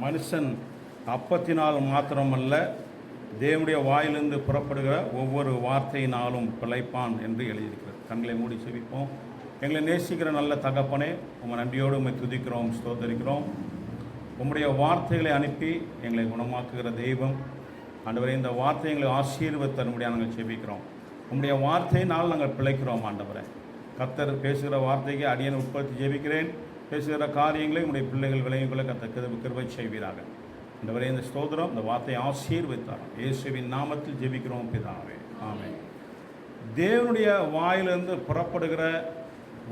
மனுஷன் அப்பத்தினால் மாத்திரமல்ல, தேவனுடைய வாயிலிருந்து புறப்படுகிற ஒவ்வொரு வார்த்தையினாலும் பிழைப்பான் என்று எழுதியிருக்கிறது. கண்களை மூடி செபிப்போம். எங்களை நேசிக்கிற நல்ல தகப்பனே, உங்கள் நன்றியோடு உண்மை துதிக்கிறோம், ஸ்தோத்தரிக்கிறோம். உம்முடைய வார்த்தைகளை அனுப்பி எங்களை குணமாக்குகிற தெய்வம் ஆண்டவரே, இந்த வார்த்தை எங்களை ஆசீர்வதித்தரும்படியாக நாங்கள் செபிக்கிறோம். உம்முடைய வார்த்தையினால் நாங்கள் பிழைக்கிறோம். ஆண்டவரே, கர்த்தர் பேசுகிற வார்த்தைக்கு அடியேன் உட்படுத்தி ஜெபிக்கிறேன். பேசுகிற காரியங்களை உங்களுடைய பிள்ளைகள் விளைவுகளை கர்த்தர் கிருபை செய்வீராக. ஆண்டவரே, இந்த ஸ்தோத்திரம், இந்த வார்த்தையை ஆசீர்வதித்தார். இயேசுவின் நாமத்தில் ஜெபிக்கிறோம் பிதாவே, ஆமென். தேவனுடைய வாயிலிருந்து புறப்படுகிற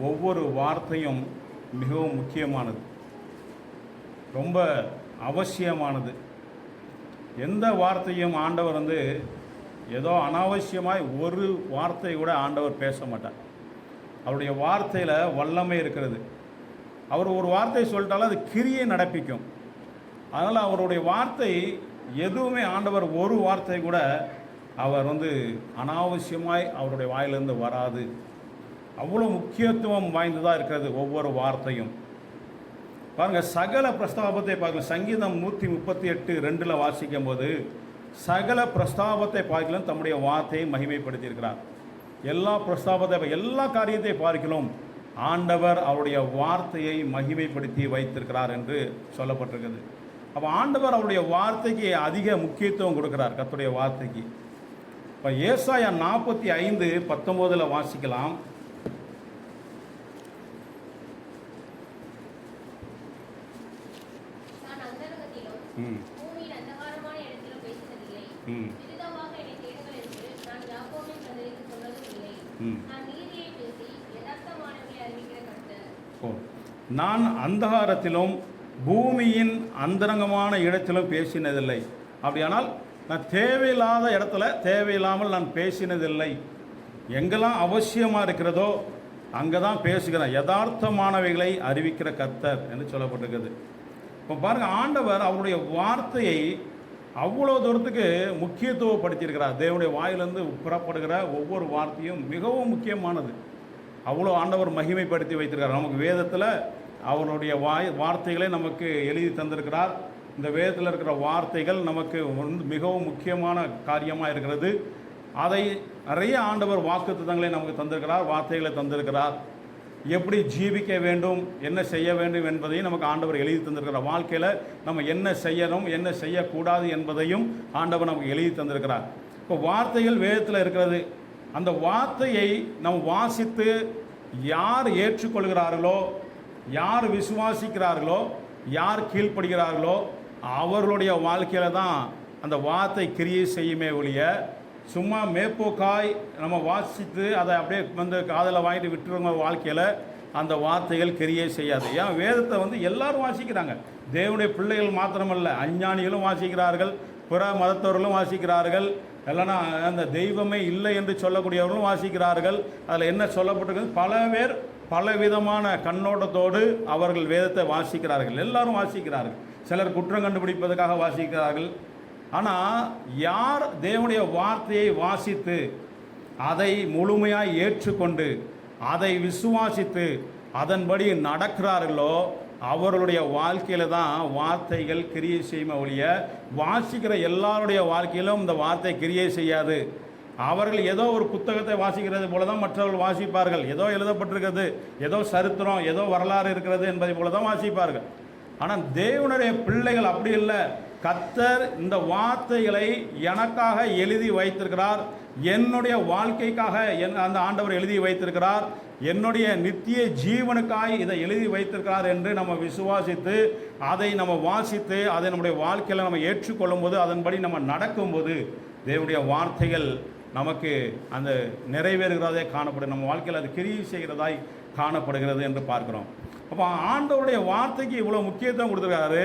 ஒவ்வொரு வார்த்தையும் மிகவும் முக்கியமானது, ரொம்ப அவசியமானது. எந்த வார்த்தையும் ஆண்டவர் ஏதோ அனாவசியமாய் ஒரு வார்த்தை கூட ஆண்டவர் பேச மாட்டார். அவருடைய வார்த்தையில் வல்லமை இருக்கிறது. அவர் ஒரு வார்த்தை சொல்லிட்டாலும் அது கிரியை நடப்பிக்கும். அதனால் அவருடைய வார்த்தை எதுவுமே ஆண்டவர் ஒரு வார்த்தை கூட அவர் அனாவசியமாய் அவருடைய வாயிலிருந்து வராது. அவ்வளோ முக்கியத்துவம் வாய்ந்ததாக இருக்கிறது ஒவ்வொரு வார்த்தையும். பாருங்கள், சகல பிரஸ்தாபத்தை பார்க்கலாம். சங்கீதம் 138:2 வாசிக்கும் போது சகல பிரஸ்தாபத்தை பார்க்கலாம் தம்முடைய வார்த்தையை மகிமைப்படுத்தியிருக்கிறார். எல்லா பிரஸ்தாபத்தை, எல்லா காரியத்தை பார்க்கலாம் ஆண்டவர் அவருடைய வார்த்தையை மகிமைப்படுத்தி வைத்திருக்கிறார் என்று சொல்லப்பட்டிருக்கிறது. அப்போ ஆண்டவர் அவருடைய வார்த்தைக்கு அதிக முக்கியத்துவம் கொடுக்கிறார், கர்த்தருடைய வார்த்தைக்கு. இப்போ ஏசாயா 45:19 வாசிக்கலாம். நான் அந்தகாரத்திலும் பூமியின் அந்தரங்கமான இடத்திலும் பேசினதில்லை. அப்படியானால் நான் தேவையில்லாத இடத்துல தேவையில்லாமல் நான் பேசினதில்லை. எங்கெல்லாம் அவசியமாக இருக்கிறதோ அங்கே தான் பேசுகிறேன். யதார்த்தமானவைகளை அறிவிக்கிற கர்த்தர் என்று சொல்லப்பட்டிருக்கிறது. இப்போ பாருங்கள், ஆண்டவர் அவருடைய வார்த்தையை அவ்வளோ தூரத்துக்கு முக்கியத்துவப்படுத்தியிருக்கிறார். தேவனுடைய வாயிலிருந்து புறப்படுகிற ஒவ்வொரு வார்த்தையும் மிகவும் முக்கியமானது. அவ்வளோ ஆண்டவர் மகிமைப்படுத்தி வைத்திருக்கிறார். நமக்கு வேதத்தில் அவருடைய வார்த்தைகளை நமக்கு எழுதி தந்திருக்கிறார். இந்த வேதத்தில் இருக்கிற வார்த்தைகள் நமக்கு மிகவும் முக்கியமான காரியமாக இருக்கிறது. அதை நிறைய ஆண்டவர் வாக்குத்தத்தங்களை நமக்கு தந்திருக்கிறார், வார்த்தைகளை தந்திருக்கிறார். எப்படி ஜீவிக்க வேண்டும், என்ன செய்ய வேண்டும் என்பதையும் நமக்கு ஆண்டவர் எழுதி தந்திருக்கிறார். வாழ்க்கையில் நம்ம என்ன செய்யணும், என்ன செய்யக்கூடாது என்பதையும் ஆண்டவர் நமக்கு எழுதி தந்திருக்கிறார். இப்போ வார்த்தைகள் வேதத்தில் இருக்கிறது. அந்த வார்த்தையை நம்ம வாசித்து யார் ஏற்றுக்கொள்கிறார்களோ, யார் விசுவாசிக்கிறார்களோ, யார் கீழ்ப்படுகிறார்களோ அவர்களுடைய வாழ்க்கையில் தான் அந்த வார்த்தை கிரியை செய்யுமே ஒழிய, சும்மா மேற்போக்காய் நம்ம வாசித்து அதை அப்படியே காதில் வாங்கிட்டு விட்டுருவங்க வாழ்க்கையில் அந்த வார்த்தைகள் கிரியை செய்யாது. ஏன் வேதத்தை எல்லாரும் வாசிக்கிறாங்க. தேவனுடைய பிள்ளைகள் மாத்திரமல்ல, அஞ்ஞானிகளும் வாசிக்கிறார்கள், பிற மதத்தவர்களும் வாசிக்கிறார்கள், இல்லைன்னா அந்த தெய்வமே இல்லை என்று சொல்லக்கூடியவர்களும் வாசிக்கிறார்கள். அதில் என்ன சொல்லப்பட்டிருக்கிறது, பல பேர் பலவிதமான கண்ணோட்டத்தோடு அவர்கள் வேதத்தை வாசிக்கிறார்கள். எல்லாரும் வாசிக்கிறார்கள். சிலர் குற்றம் கண்டுபிடிப்பதற்காக வாசிக்கிறார்கள். ஆனால் யார் தேவனுடைய வார்த்தையை வாசித்து அதை முழுமையாக ஏற்றுக்கொண்டு அதை விசுவாசித்து அதன்படி நடக்கிறார்களோ அவர்களுடைய வாழ்க்கையில் தான் வார்த்தைகள் கிரியை செய்யுமே ஒழிய, வாசிக்கிற எல்லாருடைய வாழ்க்கையிலும் இந்த வார்த்தை கிரியை செய்யாது. அவர்கள் ஏதோ ஒரு புத்தகத்தை வாசிக்கிறது போல தான் மற்றவர்கள் வாசிப்பார்கள். ஏதோ எழுதப்பட்டிருக்கிறது, ஏதோ சரித்திரம், ஏதோ வரலாறு இருக்கிறது என்பதை போல தான் வாசிப்பார்கள். ஆனால் தேவனுடைய பிள்ளைகள் அப்படி இல்லை. கர்த்தர் இந்த வார்த்தைகளை எனக்காக எழுதி வைத்திருக்கிறார், என்னுடைய வாழ்க்கைக்காக அந்த ஆண்டவர் எழுதி வைத்திருக்கிறார், என்னுடைய நித்திய ஜீவனுக்காய் இதை எழுதி வைத்திருக்கிறார் என்று நம்ம விசுவாசித்து அதை நம்ம வாசித்து அதை நம்முடைய வாழ்க்கையில் நம்ம ஏற்றுக்கொள்ளும் போது, அதன்படி நம்ம நடக்கும்போது தேவனுடைய வார்த்தைகள் நமக்கு அந்த நிறைவேறுகிறதே காணப்படும். நம்ம வாழ்க்கையில் அது கிரியை செய்கிறதாய் காணப்படுகிறது என்று பார்க்கிறோம். அப்போ ஆண்டவருடைய வார்த்தைக்கு இவ்வளோ முக்கியத்துவம் கொடுத்துருக்காரு.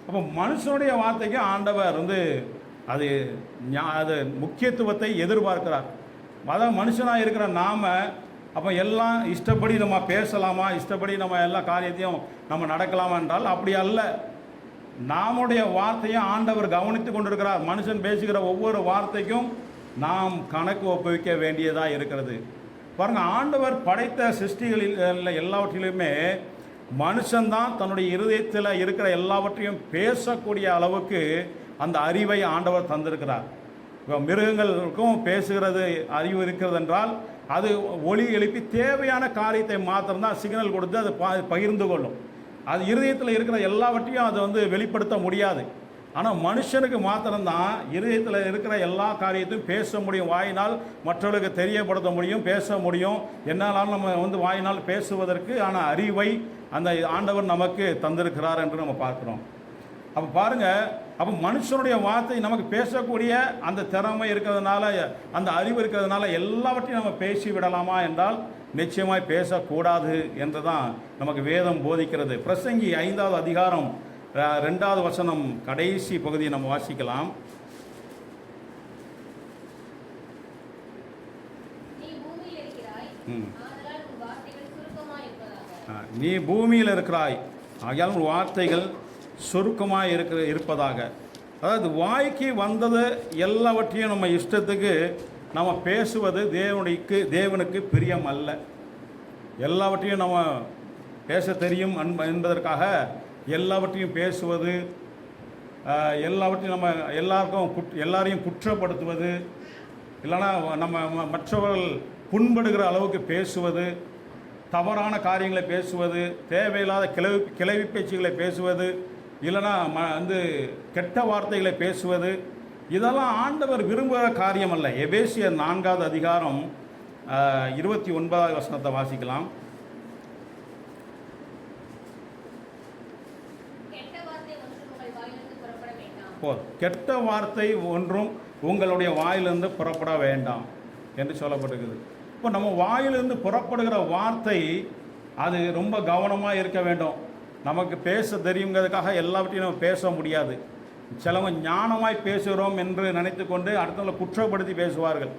அப்போ மனுஷனுடைய வார்த்தைக்கு ஆண்டவர் அது முக்கியத்துவத்தை எதிர்பார்க்கிறார். அதான் மனுஷனாக இருக்கிற நாம் அப்போ எல்லாம் இஷ்டப்படி நம்ம பேசலாமா, இஷ்டப்படி நம்ம எல்லா காரியத்தையும் நம்ம நடக்கலாமா என்றால் அப்படி அல்ல. நாமுடைய வார்த்தையும் ஆண்டவர் கவனித்து கொண்டிருக்கிறார். மனுஷன் பேசுகிற ஒவ்வொரு வார்த்தைக்கும் நாம் கணக்கு ஒப்புவிக்க வேண்டியதாக இருக்கிறது. பாருங்கள், ஆண்டவர் படைத்த சிருஷ்டிகளில் எல்லாவற்றிலுமே மனுஷன்தான் தன்னுடைய இருதயத்தில் இருக்கிற எல்லாவற்றையும் பேசக்கூடிய அளவுக்கு அந்த அறிவை ஆண்டவர் தந்திருக்கிறார். இப்போ மிருகங்களுக்கும் பேசுகிறது அறிவு இருக்கிறது என்றால் அது ஒலி எழுப்பி தேவையான காரியத்தை மாத்திரம்தான் சிக்னல் கொடுத்து அது பகிர்ந்து கொள்ளும். அது இருதயத்தில் இருக்கிற எல்லாவற்றையும் அது வெளிப்படுத்த முடியாது. ஆனால் மனுஷனுக்கு மாத்திரம்தான் இருதயத்தில் இருக்கிற எல்லா காரியத்தையும் பேச முடியும். வாயினால் மற்றவர்களுக்கு தெரியப்படுத்த முடியும், பேச முடியும். என்னாலும் நம்ம வாயினால் பேசுவதற்கு ஆனால் அறிவை அந்த ஆண்டவர் நமக்கு தந்திருக்கிறார் என்று நம்ம பார்க்குறோம். அப்போ பாருங்கள், அப்போ மனுஷனுடைய வார்த்தை நமக்கு பேசக்கூடிய அந்த திறமை இருக்கிறதுனால, அந்த அறிவு இருக்கிறதுனால எல்லாவற்றையும் நம்ம பேசி விடலாமா என்றால் நிச்சயமாய் பேசக்கூடாது என்று தான் நமக்கு வேதம் போதிக்கிறது. பிரசங்கி 5வது அதிகாரம் 2வது வசனம் கடைசி பகுதியை நம்ம வாசிக்கலாம். நீ பூமியில் இருக்கிறாய், ஆகையால் உன் வார்த்தைகள் சுருக்கமாக இருப்பதாக. அதாவது வாய்க்கு வந்தது எல்லாவற்றையும் நம்ம இஷ்டத்துக்கு நம்ம பேசுவது தேவனுக்கு பிரியம் அல்ல. எல்லாவற்றையும் நம்ம பேச தெரியும் என்பதற்காக எல்லாவற்றையும் பேசுவது, எல்லாவற்றையும் நம்ம எல்லாரையும் குற்றப்படுத்துவது, இல்லைன்னா நம்ம மற்றவர்கள் புண்படுகிற அளவுக்கு பேசுவது, தவறான காரியங்களை பேசுவது, தேவையில்லாத கிளவி பேச்சுகளை பேசுவது, இல்லைன்னா கெட்ட வார்த்தைகளை பேசுவது, இதெல்லாம் ஆண்டவர் விரும்புகிற காரியம் அல்ல. எபேசியர் 4வது அதிகாரம் 29வது வசனத்தை வாசிக்கலாம். கெட்ட வார்த்தை ஒன்றும் உங்களுடைய வாயிலிருந்து புறப்பட வேண்டாம் என்று சொல்லப்பட்டிருக்குது. இப்போ நம்ம வாயிலிருந்து புறப்படுகிற வார்த்தை அது ரொம்ப கவனமாக இருக்க வேண்டும். நமக்கு பேச தெரியுங்கிறதுக்காக எல்லாவற்றையும் நம்ம பேச முடியாது. சிலவங்க ஞானமாய் பேசுகிறோம் என்று நினைத்து கொண்டு அடுத்தவங்களை குற்றப்படுத்தி பேசுவார்கள்.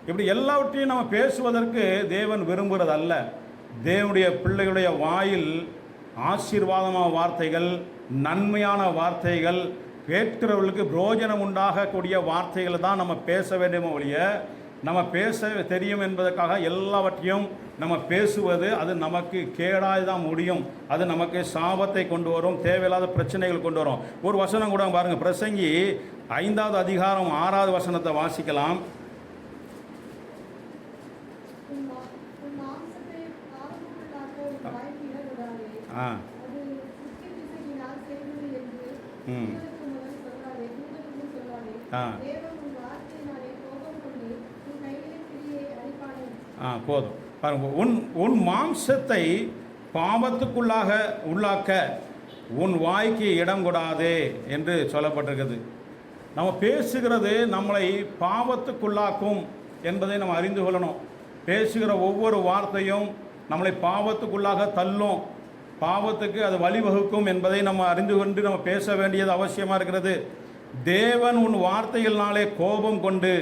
இப்படி எல்லாவற்றையும் நம்ம பேசுவதற்கு தேவன் விரும்புகிறது அல்ல. தேவனுடைய பிள்ளைகளுடைய வாயில் ஆசீர்வாதமான வார்த்தைகள், நன்மையான வார்த்தைகள், கேட்கிறவர்களுக்கு பிரயோஜனம் உண்டாகக்கூடிய வார்த்தைகளை தான் நம்ம பேச வேண்டுமே ஒழிய, நம்ம பேச தெரியும் என்பதற்காக எல்லாவற்றையும் நம்ம பேசுவது அது நமக்கு கேடாய் தான் முடியும். அது நமக்கு சாபத்தை கொண்டு வரும், தேவையில்லாத பிரச்சனைகள் கொண்டு வரும். ஒரு வசனம் கூட பாருங்கள், பிரசங்கி 5வது அதிகாரம் 6வது வசனத்தை வாசிக்கலாம். போதும் பாருங்க. உன் மாம்சத்தை பாவத்துக்குள்ளாக உள்ளாக்க உன் வாய்க்கு இடம் கொடாதே என்று சொல்லப்பட்டிருக்குது. நம்ம பேசுகிறது நம்மளை பாவத்துக்குள்ளாக்கும் என்பதை நம்ம அறிந்து கொள்ளணும். பேசுகிற ஒவ்வொரு வார்த்தையும் நம்மளை பாவத்துக்குள்ளாக தள்ளும், பாவத்துக்கு அது வழிவகுக்கும் என்பதை நம்ம அறிந்து கொண்டு நம்ம பேச வேண்டியது அவசியமாக இருக்கிறது. தேவன் உன் வார்த்தைகளினாலே கோபம் கொண்டு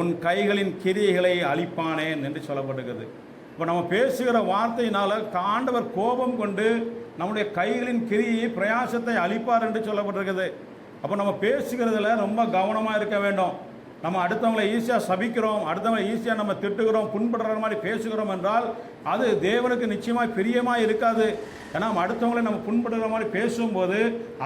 உன் கைகளின் கிரியைகளை அழிப்பானேன் என்று சொல்லப்பட்டிருக்கிறது. இப்போ நம்ம பேசுகிற வார்த்தையினால் ஆண்டவர் கோபம் கொண்டு நம்முடைய கைகளின் கிரியை பிரயாசத்தை அழிப்பார் என்று சொல்லப்பட்டிருக்குது. அப்போ நம்ம பேசுகிறதுல ரொம்ப கவனமாக இருக்க வேண்டும். நம்ம அடுத்தவங்களை ஈஸியாக சபிக்கிறோம், அடுத்தவங்களை ஈஸியாக நம்ம திட்டுகிறோம், புண்படுற மாதிரி பேசுகிறோம் என்றால் அது தேவனுக்கு நிச்சயமாக பிரியமாக இருக்காது. ஏன்னா அடுத்தவங்களை நம்ம புண்படுகிற மாதிரி பேசும்போது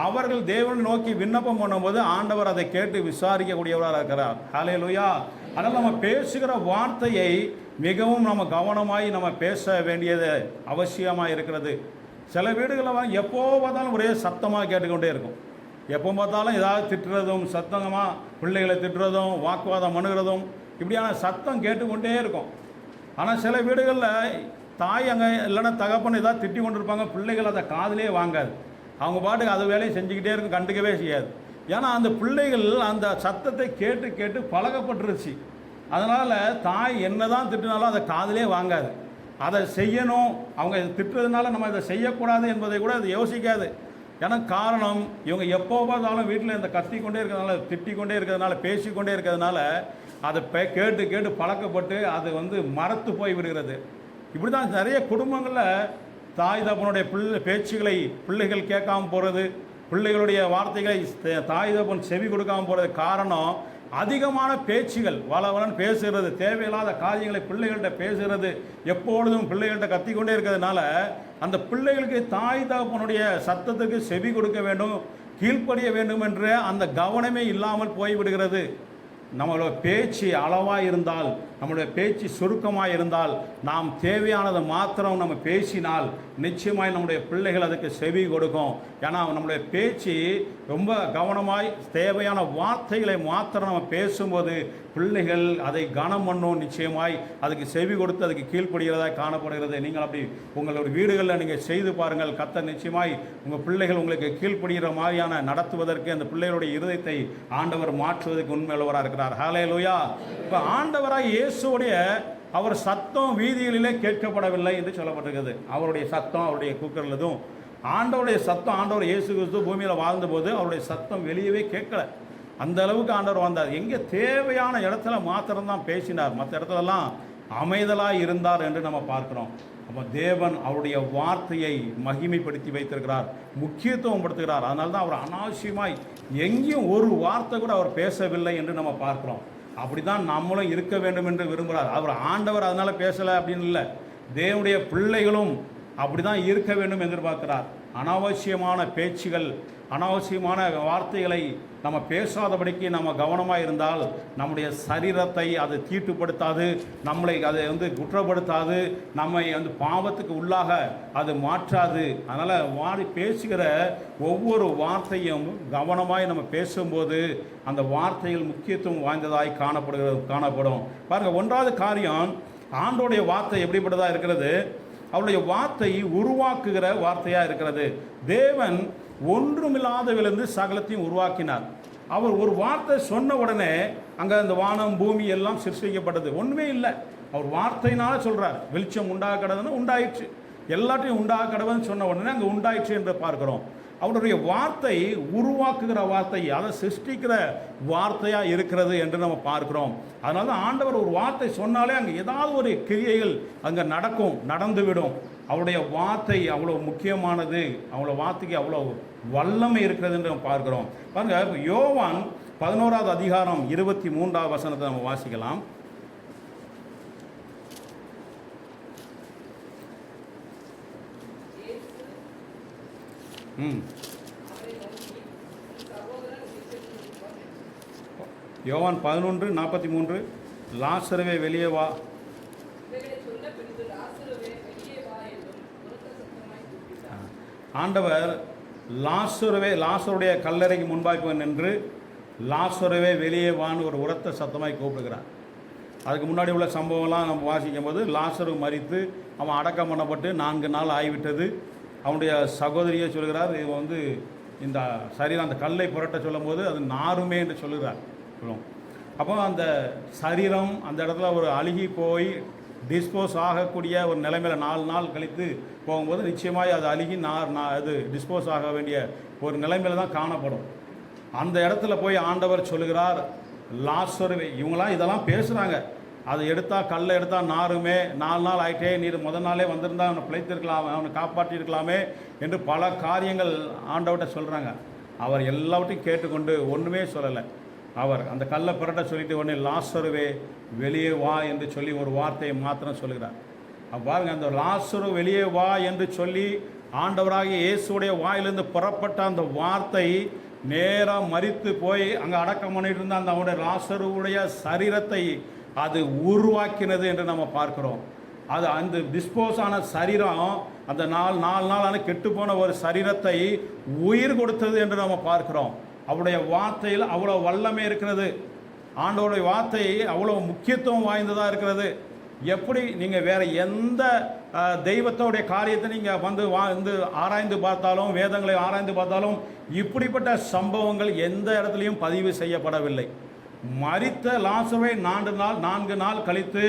அவர்கள் தேவனை நோக்கி விண்ணப்பம் பண்ணும்போது ஆண்டவர் அதை கேட்டு விசாரிக்கக்கூடியவராக இருக்கிறார். ஹல்லேலூயா. அதனால் நம்ம பேசுகிற வார்த்தையை மிகவும் நம்ம கவனமாய் நம்ம பேச வேண்டியது அவசியமாக இருக்கிறது. சில வீடுகளில் எப்போ பார்த்தாலும் ஒரே சத்தமாக கேட்டுக்கொண்டே இருக்கும். எப்போ பார்த்தாலும் ஏதாவது திட்டுறதும், சத்தமாக பிள்ளைகளை திட்டுறதும், வாக்குவாதம் பண்ணுகிறதும், இப்படியான சத்தம் கேட்டுக்கொண்டே இருக்கும். ஆனால் சில வீடுகளில் தாய் அங்கே இல்லைன்னா தகப்பன் ஏதாவது திட்டி கொண்டு இருப்பாங்க, பிள்ளைகள் அதை காதிலே வாங்காது. அவங்க பாட்டுக்கு அது வேலையை செஞ்சுக்கிட்டே இருக்கும், கண்டுக்கவே செய்யாது. ஏன்னா அந்த பிள்ளைகள் அந்த சத்தத்தை கேட்டு கேட்டு பழகப்பட்டுருச்சு. அதனால் தாய் என்ன தான் திட்டினாலும் அதை காதிலே வாங்காது. அதை செய்யணும், அவங்க திட்டுறதுனால நம்ம இதை செய்யக்கூடாது என்பதை கூட அது யோசிக்காது. ஏன்னா காரணம், இவங்க எப்போ பார்த்தாலும் வீட்டில் இந்த கத்திக்கொண்டே இருக்கிறதுனால, திட்டிக்கொண்டே இருக்கிறதுனால, பேசிக்கொண்டே இருக்கிறதுனால அதை கேட்டு கேட்டு பழக்கப்பட்டு அது மறத்து போய் விடுகிறது. இப்படி தான் நிறைய குடும்பங்களில் தாய் தகப்பனுடைய பேச்சுகளை பிள்ளைகள் கேட்காமல் போகிறது, பிள்ளைகளுடைய வார்த்தைகளை தாய் தகப்பன் செவி கொடுக்காமல் போகிறது. காரணம், அதிகமான பேச்சுகள் வளவலன் பேசுகிறது, தேவையில்லாத காரியங்களை பிள்ளைகள்கிட்ட பேசுகிறது, எப்பொழுதும் பிள்ளைகள்கிட்ட கத்திக்கொண்டே இருக்கிறதுனால அந்த பிள்ளைகளுக்கு தாய் தகப்பனுடைய சத்தத்துக்கு செவி கொடுக்க வேண்டும், கீழ்ப்படிய வேண்டும் என்ற அந்த கவனமே இல்லாமல் போய்விடுகிறது. நம்மளோட பேச்சு அளவாக இருந்தால், நம்மளுடைய பேச்சு சுருக்கமாக இருந்தால், நாம் தேவையானதை மாத்திரம் நம்ம பேசினால் நிச்சயமாய் நம்முடைய பிள்ளைகள் அதுக்கு செவி கொடுக்கும். ஏன்னா நம்முடைய பேச்சு ரொம்ப கவனமாய் தேவையான வார்த்தைகளை மாத்திரம் நம்ம பேசும்போது பிள்ளைகள் அதை கனம் பண்ணும், நிச்சயமாய் அதுக்கு செவி கொடுத்து அதுக்கு கீழ்ப்படுகிறதா காணப்படுகிறது. நீங்கள் அப்படி உங்களுடைய வீடுகளில் நீங்கள் செய்து பாருங்கள். கர்த்தர் நிச்சயமாய் உங்கள் பிள்ளைகள் உங்களுக்கு கீழ்ப்படுகிற மாதிரியான நடத்துவதற்கு, அந்த பிள்ளைகளுடைய இருதயத்தை ஆண்டவர் மாற்றுவதற்கு உண்மையுள்ளவராக இருக்கிறார். ஹல்லேலூயா. இப்போ ஆண்டவராக இயேசுடைய அவர் சத்தம் வீதிகளிலே கேட்கப்படவில்லை என்று சொல்லப்பட்டிருக்கிறது. அவருடைய சத்தம், அவருடைய கூக்குரலதும் ஆண்டவருடைய சத்தம், ஆண்டவர் இயேசு கிறிஸ்து பூமியில் வாழ்ந்தபோது அவருடைய சத்தம் வெளியவே கேட்கல. அந்த அளவுக்கு ஆண்டவர் வந்தார். எங்கே தேவையான இடத்துல மாத்திரம்தான் பேசினார், மற்ற இடத்துலலாம் அமைதலாக இருந்தார் என்று நம்ம பார்க்கிறோம். அப்போ தேவன் அவருடைய வார்த்தையை மகிமைப்படுத்தி வைத்திருக்கிறார், முக்கியத்துவம் படுத்துகிறார். அதனால தான் அவர் அனாவசியமாய் எங்கேயும் ஒரு வார்த்தை கூட அவர் பேசவில்லை என்று நம்ம பார்க்கிறோம். அப்படி தான் நம்மளும் இருக்க வேண்டும் என்று விரும்புகிறார். அவர் ஆண்டவர் அதனால் பேசலை அப்படின்னு இல்லை, தேவனுடைய பிள்ளைகளும் அப்படி தான் இருக்க வேண்டும் எதிர்பார்க்கிறார். அனாவசியமான பேச்சுகள், அனாவசியமான வார்த்தைகளை நம்ம பேசாதபடிக்கு நம்ம கவனமாக இருந்தால் நம்முடைய சரீரத்தை அது தீட்டுப்படுத்தாது, நம்மளை அதை குற்றப்படுத்தாது, நம்மை பாவத்துக்கு உள்ளாக அது மாற்றாது. அதனால் பேசுகிற ஒவ்வொரு வார்த்தையும் கவனமாய் நம்ம பேசும்போது அந்த வார்த்தைகள் முக்கியத்துவம் வாய்ந்ததாய் காணப்படும். பாருங்கள், ஒன்றாவது காரியம், ஆண்டோடைய வார்த்தை எப்படிப்பட்டதாக இருக்கிறது? அவருடைய வார்த்தை உருவாக்குகிற வார்த்தையாக இருக்கிறது. தேவன் ஒன்றுமில்லாதவிலிருந்து சகலத்தையும் உருவாக்கினார். அவர் ஒரு வார்த்தை சொன்ன உடனே அங்கே அந்த வானம் பூமி எல்லாம் சிருஷ்டிக்கப்பட்டது. ஒன்றுமே இல்லை, அவர் வார்த்தையினால சொல்கிறார். வெளிச்சம் உண்டாக கடவுன்னு உண்டாயிற்று, எல்லாத்தையும் உண்டாக கடவுன்னு சொன்ன உடனே அங்கே உண்டாயிற்று என்று பார்க்கிறோம். அவருடைய வார்த்தை உருவாக்குகிற வார்த்தை, அதை சிருஷ்டிக்கிற வார்த்தையாக இருக்கிறது என்று நம்ம பார்க்கிறோம். அதனால தான் ஆண்டவர் ஒரு வார்த்தை சொன்னாலே அங்கே ஏதாவது ஒரு கிரியைகள் அங்கே நடந்துவிடும். அவருடைய வார்த்தை அவ்வளோ முக்கியமானது, அவ்வளோ வார்த்தைக்கு அவ்வளோ வல்லமை இருக்கிறது என்று நம்ம பார்க்கிறோம். பாருங்க, யோவான் 11வது அதிகாரம் 23வது வசனத்தை நம்ம வாசிக்கலாம். யோவான் 11:43, லாசருவே வெளியே வா. ஆண்டவர் லாசருடைய கல்லறைக்கு முன்பாக நின்று லாசருவே வெளியே வான்னு ஒரு உரத்த சத்தமாய் கூப்பிடுகிறார். அதுக்கு முன்னாடி உள்ள சம்பவம்லாம் நம்ம வாசிக்கும் போது லாசரு மரித்து அவன் அடக்கம் பண்ணப்பட்டு 4 நாள் ஆகிவிட்டது. அவனுடைய சகோதரியை சொல்கிறார், இவன் இந்த சரீரம் அந்த கல்லை புரட்ட சொல்லும் போது அது நாருமே என்று சொல்லுகிறார். அப்போ அந்த சரீரம் அந்த இடத்துல ஒரு அழுகி போய் டிஸ்போஸ் ஆகக்கூடிய ஒரு நிலைமையில் 4 நாள் கழித்து போகும்போது நிச்சயமாக அது அழுகி அது டிஸ்போஸ் ஆக வேண்டிய ஒரு நிலைமையில் தான் காணப்படும். அந்த இடத்துல போய் ஆண்டவர் சொல்லுகிறார், லாசருவே. இவங்களாம் இதெல்லாம் பேசுகிறாங்க, அதை எடுத்தால் கல்லை எடுத்தால் நாருமே, 4 நாள் ஆகிட்டே, நீர் முதல் நாளே வந்திருந்தால் அவனை பிழைத்திருக்கலாம், அவனை காப்பாற்றியிருக்கலாமே என்று பல காரியங்கள் ஆண்டவர்கிட்ட சொல்கிறாங்க. அவர் எல்லாவற்றையும் கேட்டுக்கொண்டு ஒன்றுமே சொல்லலை. அவர் அந்த கல்லை புரட்ட சொல்லிட்டு உடனே லாசருவே வெளியே வா என்று சொல்லி ஒரு வார்த்தையை மாத்திரம் சொல்லுகிறார். பாருங்க, அந்த லாசரு வெளியே வா என்று சொல்லி ஆண்டவராகிய இயேசுடைய வாயிலிருந்து புறப்பட்ட அந்த வார்த்தை நேராக மரித்து போய் அங்கே அடக்கம் பண்ணிட்டு இருந்த அந்த அவனுடைய லாசருடைய சரீரத்தை அது உருவாக்கினது என்று நம்ம பார்க்கிறோம். அது அந்த டிஸ்போஸ் ஆன சரீரம் அந்த 4 நாளான கெட்டுப்போன ஒரு சரீரத்தை உயிர் கொடுத்தது என்று நம்ம பார்க்கிறோம். அவருடைய வார்த்தையில் அவ்வளோ வல்லமை இருக்கிறது. ஆண்டவருடைய வார்த்தை அவ்வளோ முக்கியத்துவம் வாய்ந்ததாக இருக்கிறது. எப்படி நீங்கள் வேறு எந்த தெய்வத்தோடைய காரியத்தை நீங்கள் வந்து ஆராய்ந்து பார்த்தாலும், வேதங்களை ஆராய்ந்து பார்த்தாலும் இப்படிப்பட்ட சம்பவங்கள் எந்த இடத்துலையும் பதிவு செய்யப்படவில்லை. மரித்த லாசருவை 4 நாள் கழித்து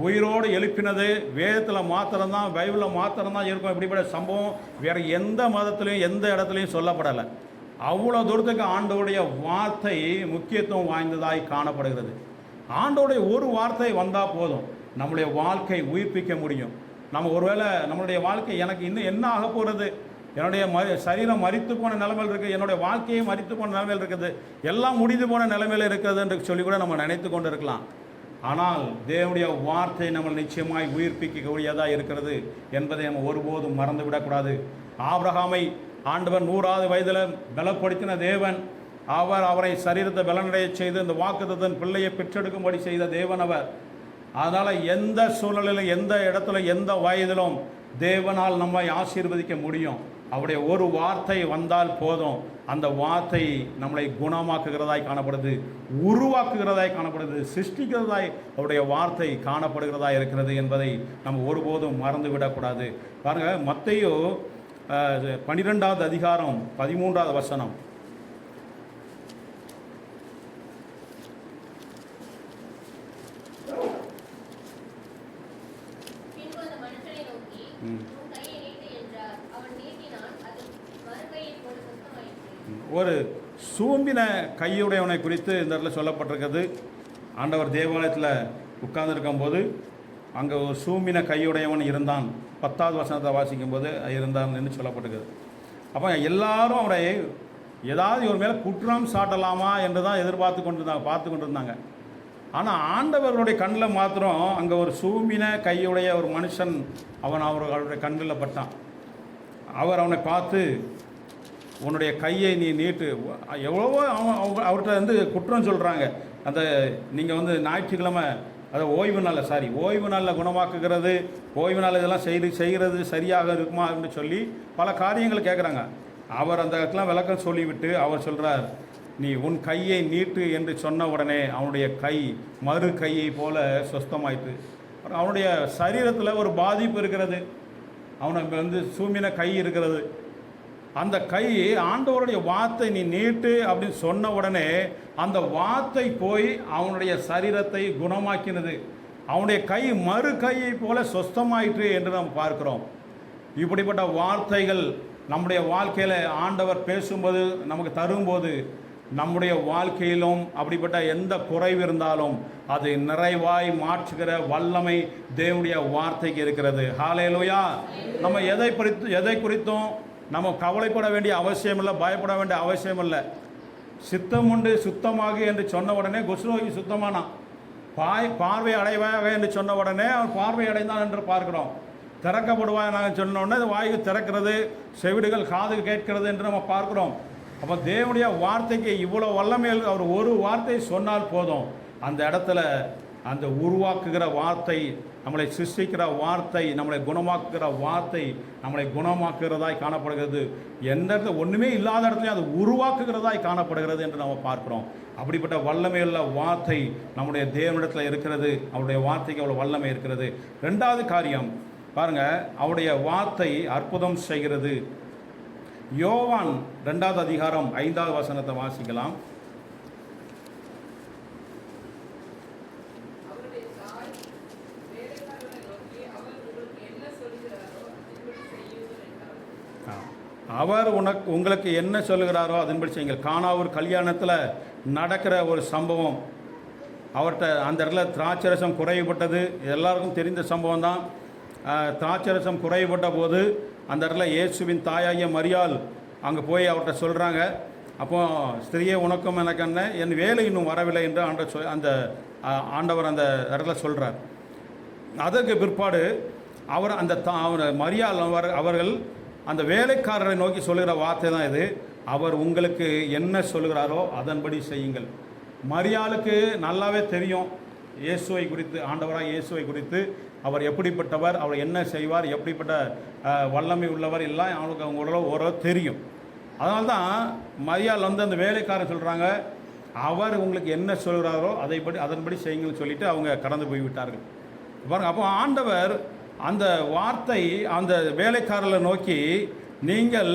உயிரோடு எழுப்பினது வேதத்தில் மாத்திரம்தான், பைபிளில் மாத்திரம்தான் இருக்கும். இப்படிப்பட்ட சம்பவம் வேறு எந்த மதத்துலையும் எந்த இடத்துலையும் சொல்லப்படலை. அவ்வளோ தூரத்துக்கு ஆண்டவருடைய வார்த்தை முக்கியத்துவம் வாய்ந்ததாய் காணப்படுகிறது. ஆண்டவருடைய ஒரு வார்த்தை வந்தால் போதும், நம்முடைய வாழ்க்கை உயிர்ப்பிக்க முடியும். நம்ம ஒருவேளை நம்மளுடைய வாழ்க்கை எனக்கு இன்னும் என்ன ஆக போகிறது, என்னுடைய சரீரம் மரித்து போன நிலைமையில் இருக்குது, என்னுடைய வாழ்க்கையை மரித்து போன நிலைமையில் இருக்குது, எல்லாம் முடிந்து போன நிலைமையில் இருக்கிறது என்று சொல்லி கூட நம்ம நினைத்து கொண்டு இருக்கலாம். ஆனால் தேவனுடைய வார்த்தை நம்ம நிச்சயமாய் உயிர்ப்பிக்கக்கூடியதாக இருக்கிறது என்பதை நம்ம ஒருபோதும் மறந்து விடக்கூடாது. ஆபிரகாமை ஆண்டவர் 100வது வயதில் பலப்படுத்தின தேவன், அவரை சரீரத்தை பலனடைய செய்து இந்த வாக்குத்தத்தன் பிள்ளையை பெற்றெடுக்கும்படி செய்த தேவன் அவர். அதனால் எந்த சூழ்நிலையில், எந்த இடத்துல, எந்த வயதிலும் தேவனால் நம்மை ஆசீர்வதிக்க முடியும். அவருடைய ஒரு வார்த்தை வந்தால் போதும், அந்த வார்த்தை நம்மளை குணமாக்குகிறதாய் காணப்படுது, உருவாக்குகிறதாய் காணப்படுது, சிருஷ்டிக்கிறதாய் அவருடைய வார்த்தை காணப்படுகிறதாய் இருக்கிறது என்பதை நம்ம ஒருபோதும் மறந்து விடக்கூடாது. பாருங்கள், மத்தேயு 12வது அதிகாரம் 13வது வசனம். ஒரு சூம்பின கையுடையவனை குறித்து இந்த இடத்துல சொல்லப்பட்டிருக்கிறது. ஆண்டவர் தேவாலயத்தில் உட்கார்ந்துருக்கும்போது அங்கே ஒரு சூம்பின கையுடையவன் இருந்தான். 10வது வசனத்தை வாசிக்கும் போது இருந்தான் என்று சொல்லப்பட்டிருக்கிறது. அப்போ எல்லாரும் அவரை ஏதாவது ஒரு மேலே குற்றம் சாட்டலாமா என்று தான் பார்த்து கொண்டிருந்தாங்க. ஆனால் ஆண்டவர்களுடைய கண்ணில் மாத்திரம் அங்கே ஒரு சூம்பின கையுடைய ஒரு மனுஷன் அவருடைய கண்ணில் பட்டான். அவர் அவனை பார்த்து, உன்னுடைய கையை நீ நீட்டு. எவ்வளவோ அவர்கிட்ட குற்றம் சொல்கிறாங்க. அந்த நீங்கள் ஞாயிற்றுக்கிழமை, அதை ஓய்வு நாளில் குணமாக்குகிறது, ஓய்வு நாள் இதெல்லாம் செய்கிறது சரியாக இருக்குமா அப்படின்னு சொல்லி பல காரியங்கள் கேட்குறாங்க. அவர் அந்த இடத்துல விளக்கம் சொல்லிவிட்டு அவர் சொல்கிறார், நீ உன் கையை நீட்டு என்று சொன்ன உடனே அவனுடைய கை மறு கையை போல சொஸ்தமாயிட்டு. அவனுடைய சரீரத்தில் ஒரு பாதிப்பு இருக்கிறது, அவனுக்கு சூமின கை இருக்கிறது. அந்த கை ஆண்டவருடைய வார்த்தை நீ நீட்டு அப்படின்னு சொன்ன உடனே அந்த வார்த்தை போய் அவனுடைய சரீரத்தை குணமாக்கினது. அவனுடைய கை மறு கையை போல சொஸ்தமாயிற்று என்று நாம் பார்க்கிறோம். இப்படிப்பட்ட வார்த்தைகள் நம்முடைய வாழ்க்கையில் ஆண்டவர் பேசும்போது, நமக்கு தரும்போது, நம்முடைய வாழ்க்கையிலும் அப்படிப்பட்ட எந்த குறைவு இருந்தாலும் அது நிறைவாய் மாற்றுகிற வல்லமை தேவனுடைய வார்த்தைக்கு இருக்கிறது. ஹல்லேலூயா. நம்ம எதை குறித்தும் நம்ம கவலைப்பட வேண்டிய அவசியம் இல்லை, பயப்பட வேண்டிய அவசியம் இல்லை. சித்தம் உண்டு சுத்தமாக என்று சொன்ன உடனே குஷ்ரோகி சுத்தமானான். பார்வை அடைவாயாக என்று சொன்ன உடனே அவன் பார்வை அடைந்தான் என்று பார்க்கிறோம். திறக்கப்படுவாய் நாங்கள் சொன்ன உடனே வாய்க்கு திறக்கிறது, செவிடுகள் காது கேட்கிறது என்று நம்ம பார்க்கிறோம். அப்போ தேவனுடைய வார்த்தைக்கு இவ்வளோ வல்லமையில் அவர் ஒரு வார்த்தை சொன்னால் போதும், அந்த இடத்துல அந்த உருவாக்குகிற வார்த்தை, நம்மளை சிருஷ்டிக்கிற வார்த்தை, நம்மளை குணமாக்குகிற வார்த்தை நம்மளை குணமாக்குகிறதாய் காணப்படுகிறது. எந்த இடத்துல ஒன்றுமே இல்லாத இடத்துலையும் அது உருவாக்குகிறதாய் காணப்படுகிறது என்று நம்ம பார்க்குறோம். அப்படிப்பட்ட வல்லமையுள்ள வார்த்தை நம்முடைய தேவனிடத்தில் இருக்கிறது. அவருடைய வார்த்தைக்கு அவ்வளோ வல்லமை இருக்கிறது. 2வது காரியம் பாருங்கள், அவருடைய வார்த்தை அற்புதம் செய்கிறது. யோவான் 2வது அதிகாரம் 5வது வசனத்தை வாசிக்கலாம். அவர் உங்களுக்கு என்ன சொல்லுகிறாரோ அதன்படி செய்யுங்கள். கானாவூர் கல்யாணத்தில் நடக்கிற ஒரு சம்பவம், அவர்கிட்ட அந்த இடத்துல திராட்சரசம் குறைவுபட்டது, எல்லாருக்கும் தெரிந்த சம்பவம் தான். திராட்சரசம் குறைவுபட்ட போது அந்த இடத்துல இயேசுவின் தாயாகிய மரியாள் அங்கே போய் அவர்கிட்ட சொல்கிறாங்க. அப்போ ஸ்திரியே உனக்கும் எனக்கு என்ன, என் வேலை இன்னும் வரவில்லை என்று அந்த ஆண்டவர் அந்த இடத்துல சொல்கிறார். அதற்கு பிற்பாடு அவர் மரியாள் அவர்கள் அந்த வேலைக்காரரை நோக்கி சொல்லுகிற வார்த்தை தான் இது. அவர் உங்களுக்கு என்ன சொல்லுகிறாரோ அதன்படி செய்யுங்கள். மரியாளுக்கு நல்லாவே தெரியும் இயேசுவை குறித்து, ஆண்டவராக இயேசுவை குறித்து, அவர் எப்படிப்பட்டவர், அவர் என்ன செய்வார், எப்படிப்பட்ட வல்லமை உள்ளவர் எல்லாம் அவங்களோட ஓரளவு தெரியும். அதனால தான் மரியாள் அந்த வேலைக்காரர் சொல்கிறாங்க, அவர் உங்களுக்கு என்ன சொல்கிறாரோ அதன்படி செய்யுங்கள்னு சொல்லிவிட்டு அவங்க கடந்து போய்விட்டார்கள். பாருங்கள், அப்போ ஆண்டவர் அந்த வார்த்தை அந்த வேலைக்காரர்களை நோக்கி, நீங்கள்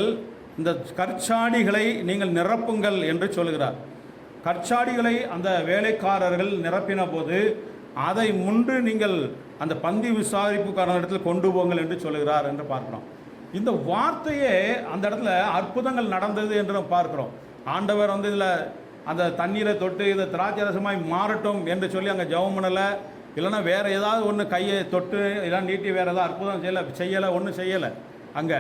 இந்த கற்சாடிகளை நீங்கள் நிரப்புங்கள் என்று சொல்கிறார். கற்சாடிகளை அந்த வேலைக்காரர்கள் நிரப்பின போது அதை முன்பு நீங்கள் அந்த பந்தி விசாரிப்புக்காரனிடத்தில் கொண்டு போங்கள் என்று சொல்கிறார் என்று பார்க்கிறோம். இந்த வார்த்தையே அந்த இடத்துல அற்புதங்கள் நடந்தது என்று நம்ம பார்க்கிறோம். ஆண்டவர் இதில் அந்த தண்ணீரை தொட்டு இதை திராட்சரசமாய் மாறட்டும் என்று சொல்லி அங்கே ஜெபம் பண்ணலை, இல்லைன்னா வேறு ஏதாவது ஒன்று கையை தொட்டு இல்லைன்னா நீட்டி வேறு ஏதாவது அற்புதம் செய்யலை, ஒன்றும் செய்யலை அங்கே.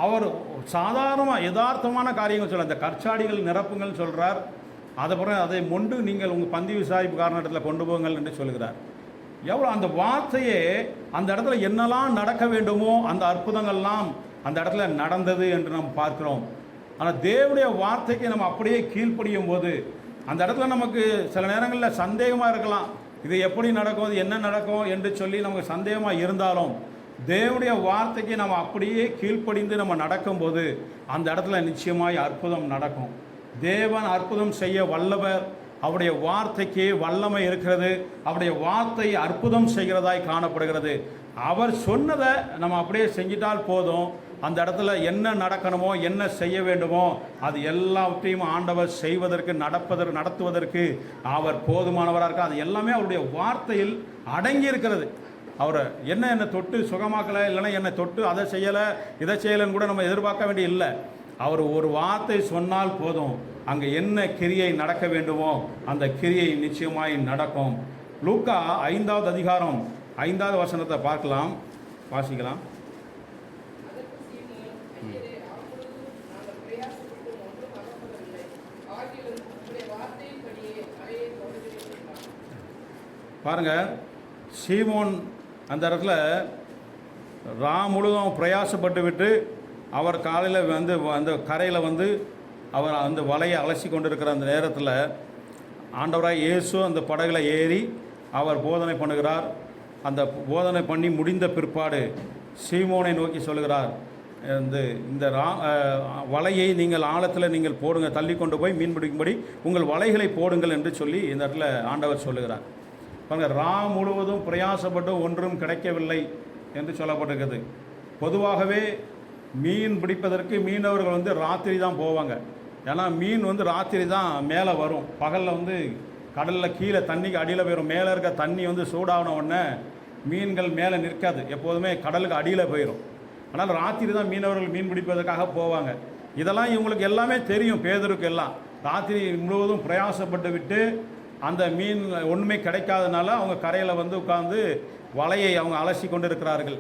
அவர் சாதாரணமாக யதார்த்தமான காரியங்கள் சொல்ல, இந்த கற்சாடிகள் நிரப்புங்கள் சொல்கிறார். அதுக்கப்புறம் அதை மொண்டு நீங்கள் உங்கள் பந்தி விசாரிப்பு காரணத்தில் கொண்டு போங்கள் என்று சொல்கிறார். எவ்வளோ அந்த வார்த்தையே அந்த இடத்துல என்னெல்லாம் நடக்க வேண்டுமோ அந்த அற்புதங்கள்லாம் அந்த இடத்துல நடந்தது என்று நாம் பார்க்கிறோம். ஆனால் தேவனுடைய வார்த்தைக்கு நம்ம அப்படியே கீழ்ப்படியும் போது அந்த இடத்துல நமக்கு சில நேரங்களில் சந்தேகமாக இருக்கலாம், இது எப்படி நடக்கும், இது என்ன நடக்கும் என்று சொல்லி நமக்கு சந்தேகமாக இருந்தாலும் தேவனுடைய வார்த்தைக்கு நம்ம அப்படியே கீழ்ப்படிந்து நம்ம நடக்கும்போது அந்த இடத்துல நிச்சயமாய் அற்புதம் நடக்கும். தேவன் அற்புதம் செய்ய வல்லவர். அவருடைய வார்த்தைக்கு வல்லமை இருக்கிறது. அவருடைய வார்த்தை அற்புதம் செய்கிறதாய் காணப்படுகிறது. அவர் சொன்னதை நம்ம அப்படியே செஞ்சிட்டால் போதும். அந்த இடத்துல என்ன நடக்கணுமோ என்ன செய்ய வேண்டுமோ அது எல்லாவற்றையும் ஆண்டவர் செய்வதற்கு நடத்துவதற்கு அவர் போதுமானவராக இருக்கார். அது எல்லாமே அவருடைய வார்த்தையில் அடங்கி இருக்கிறது. அவர் என்னை தொட்டு சுகமாக்கலை, இல்லைன்னா என்னை தொட்டு அதை செய்யலை இதை செய்யலைன்னு கூட நம்ம எதிர்பார்க்க வேண்டிய இல்லை. அவர் ஒரு வார்த்தை சொன்னால் போதும், அங்கே என்ன கிரியை நடக்க வேண்டுமோ அந்த கிரியை நிச்சயமாய் நடக்கும். லூக்கா 5வது அதிகாரம் 5வது வசனத்தை பார்க்கலாம், வாசிக்கலாம். பாருங்க, சீமோன் அந்த இடத்துல முழுதும் பிரயாசப்பட்டு விட்டு அவர் காலையில் வந்து அந்த கரையில் வந்து அவர் அந்த வலையை அலசி கொண்டிருக்கிற அந்த நேரத்தில் ஆண்டவராய் இயேசு அந்த படகுல ஏறி அவர் போதனை பண்ணுகிறார். அந்த போதனை பண்ணி முடிந்த பிற்பாடு சீமோனை நோக்கி சொல்கிறார், இந்த வலையை நீங்கள் ஆழத்தில் நீங்கள் போடுங்க, தள்ளி கொண்டு போய் மீன் பிடிக்கும்படி உங்கள் வலைகளை போடுங்கள் என்று சொல்லி இந்த இடத்துல ஆண்டவர் சொல்லுகிறார். பாருங்கள், முழுவதும் பிரயாசப்பட்டு ஒன்றும் கிடைக்கவில்லை என்று சொல்லப்பட்டிருக்குது. பொதுவாகவே மீன் பிடிப்பதற்கு மீனவர்கள் வந்து ராத்திரி தான் போவாங்க. ஏன்னா மீன் வந்து ராத்திரி தான் மேலே வரும். பகலில் வந்து கடலில் கீழே தண்ணிக்கு அடியில் போயிடும். மேலே இருக்க தண்ணி வந்து சூடான உடனே மீன்கள் மேலே நிற்காது, எப்போதுமே கடலுக்கு அடியில் போயிடும். ஆனால் ராத்திரி தான் மீனவர்கள் மீன் பிடிப்பதற்காக போவாங்க. இதெல்லாம் இவங்களுக்கு எல்லாமே தெரியும். பேதுருக்கு எல்லாம் ராத்திரி முழுவதும் பிரயாசப்பட்டு விட்டு அந்த மீன் ஒன்றுமே கிடைக்காதனால அவங்க கரையில் வந்து உட்கார்ந்து வலையை அவங்க அலசி கொண்டு இருக்கிறார்கள்.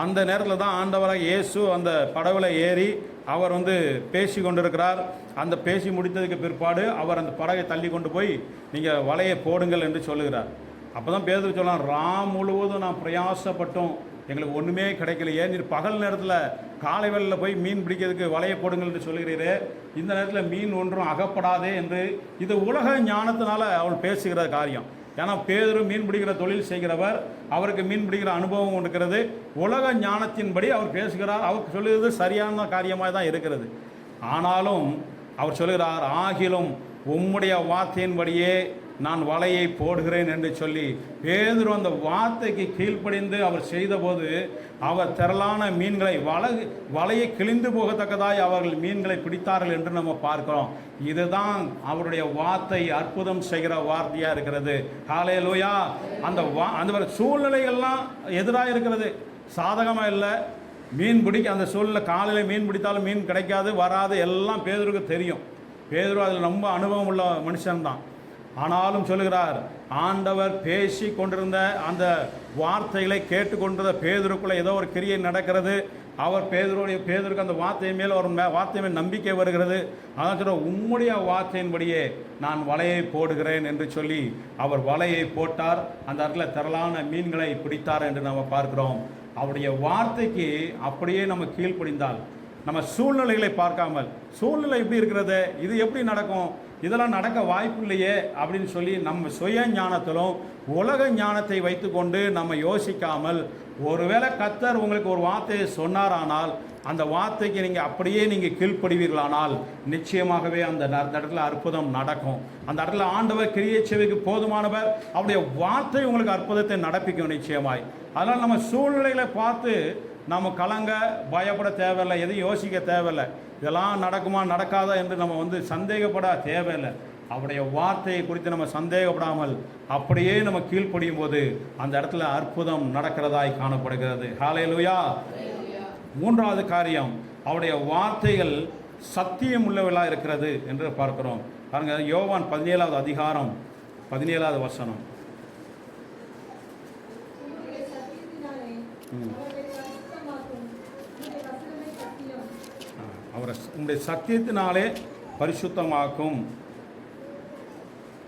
அந்த நேரத்தில் தான் ஆண்டவராக இயேசு அந்த படகுல ஏறி அவர் வந்து பேசி கொண்டிருக்கிறார். அந்த பேசி முடித்ததுக்கு பிற்பாடு அவர் அந்த படகை தள்ளி கொண்டு போய் நீங்கள் வலையை போடுங்கள் என்று சொல்லுகிறார். அப்போ தான் பேதுரு சொல்லலாம், முழுவதும் நான் பிரயாசப்பட்டோம், எங்களுக்கு ஒன்றுமே கிடைக்கலையே, நீர் பகல் நேரத்தில் காலை வேளையில் போய் மீன் பிடிக்கிறதுக்கு வலையை போடுங்கள் என்று சொல்கிறீரே, இந்த நேரத்தில் மீன் ஒன்றும் அகப்படாதே என்று. இது உலக ஞானத்தினால அவள் பேசுகிற காரியம். ஏன்னா பேதுரு மீன் பிடிக்கிற தொழில் செய்கிறவர், அவருக்கு மீன் பிடிக்கிற அனுபவம் இருக்கிறது. உலக ஞானத்தின்படி அவர் பேசுகிறார். அவர் சொல்லுகிறது சரியான காரியமாக தான் இருக்கிறது. ஆனாலும் அவர் சொல்கிறார், ஆகிலும் உம்முடைய வார்த்தையின்படியே நான் வலையை போடுகிறேன் என்று சொல்லி பேதுரு அந்த வார்த்தைக்கு கீழ்ப்படிந்து அவர் செய்தபோது அவர் திரளான மீன்களை வலையை கிழிந்து போகத்தக்கதாய் அவர்கள் மீன்களை பிடித்தார்கள் என்று நம்ம பார்க்கிறோம். இதுதான் அவருடைய வார்த்தை அற்புதம் செய்கிற வார்த்தையாக இருக்கிறது. ஹல்லேலூயா. அந்த சூழ்நிலைகள்லாம் எதிராக இருக்கிறது, சாதகமாக இல்லை. மீன் பிடிக்க அந்த சூழ்நிலை, காலையில் மீன் பிடித்தாலும் மீன் கிடைக்காது, வராது, எல்லாம் பேதுருக்கு தெரியும். பேதுரு அதில் ரொம்ப அனுபவம் உள்ள மனுஷன்தான். ஆனாலும் சொல்லுகிறார், ஆண்டவர் பேசி கொண்டிருந்த அந்த வார்த்தைகளை கேட்டுக்கொண்டிருந்த பேதுருக்குள்ளே ஏதோ ஒரு கிரியை நடக்கிறது. அவர் பேதுருக்கு அந்த வார்த்தை மேல் ஒரு வார்த்தை மேல் நம்பிக்கை வருகிறது. அதான் சொல்ற, உம்முடைய வார்த்தையின்படியே நான் வலையை போடுகிறேன் என்று சொல்லி அவர் வலையை போட்டார். அந்த இடத்துல திரளான மீன்களை பிடித்தார் என்று நம்ம பார்க்கிறோம். அவருடைய வார்த்தைக்கு அப்படியே நம்ம கீழ்ப்படிந்தால், நம்ம சூழ்நிலைகளை பார்க்காமல், சூழ்நிலை எப்படி இருக்கிறது, இது எப்படி நடக்கும், இதெல்லாம் நடக்க வாய்ப்பு இல்லையே அப்படின்னு சொல்லி நம்ம சுய ஞானத்திலும் உலக ஞானத்தை வைத்துக்கொண்டு நம்ம யோசிக்காமல், ஒருவேளை கர்த்தர் உங்களுக்கு ஒரு வார்த்தையை சொன்னாரானால் அந்த வார்த்தைக்கு நீங்கள் அப்படியே நீங்கள் கீழ்ப்படுவீர்களானால் நிச்சயமாகவே அந்த இடத்துல அற்புதம் நடக்கும். அந்த இடத்துல ஆண்டவர் கிரியை செய்வதற்கு போதுமானவர். அவருடைய வார்த்தை உங்களுக்கு அற்புதத்தை நடப்பிக்கும் நிச்சயமாய். அதனால் நம்ம சூழ்நிலைகளை பார்த்து நம்ம கலங்க பயப்பட தேவையில்லை, எதையும் யோசிக்க தேவையில்லை. இதெல்லாம் நடக்குமா நடக்காதா என்று நம்ம வந்து சந்தேகப்பட தேவையில்லை. அவருடைய வார்த்தையை குறித்து நம்ம சந்தேகப்படாமல் அப்படியே நம்ம கீழ்ப்படியும் போது அந்த இடத்துல அற்புதம் நடக்கிறதாய் காணப்படுகிறது. ஹல்லேலூயா. மூன்றாவது காரியம், அவருடைய வார்த்தைகள் சத்தியம் உள்ளவர்களாக இருக்கிறது என்று பார்க்கிறோம். பாருங்க, யோவான் 17வது அதிகாரம் 17வது வசனம். அவரை உம்முடைய சத்தியத்தினாலே பரிசுத்தமாக்கும்,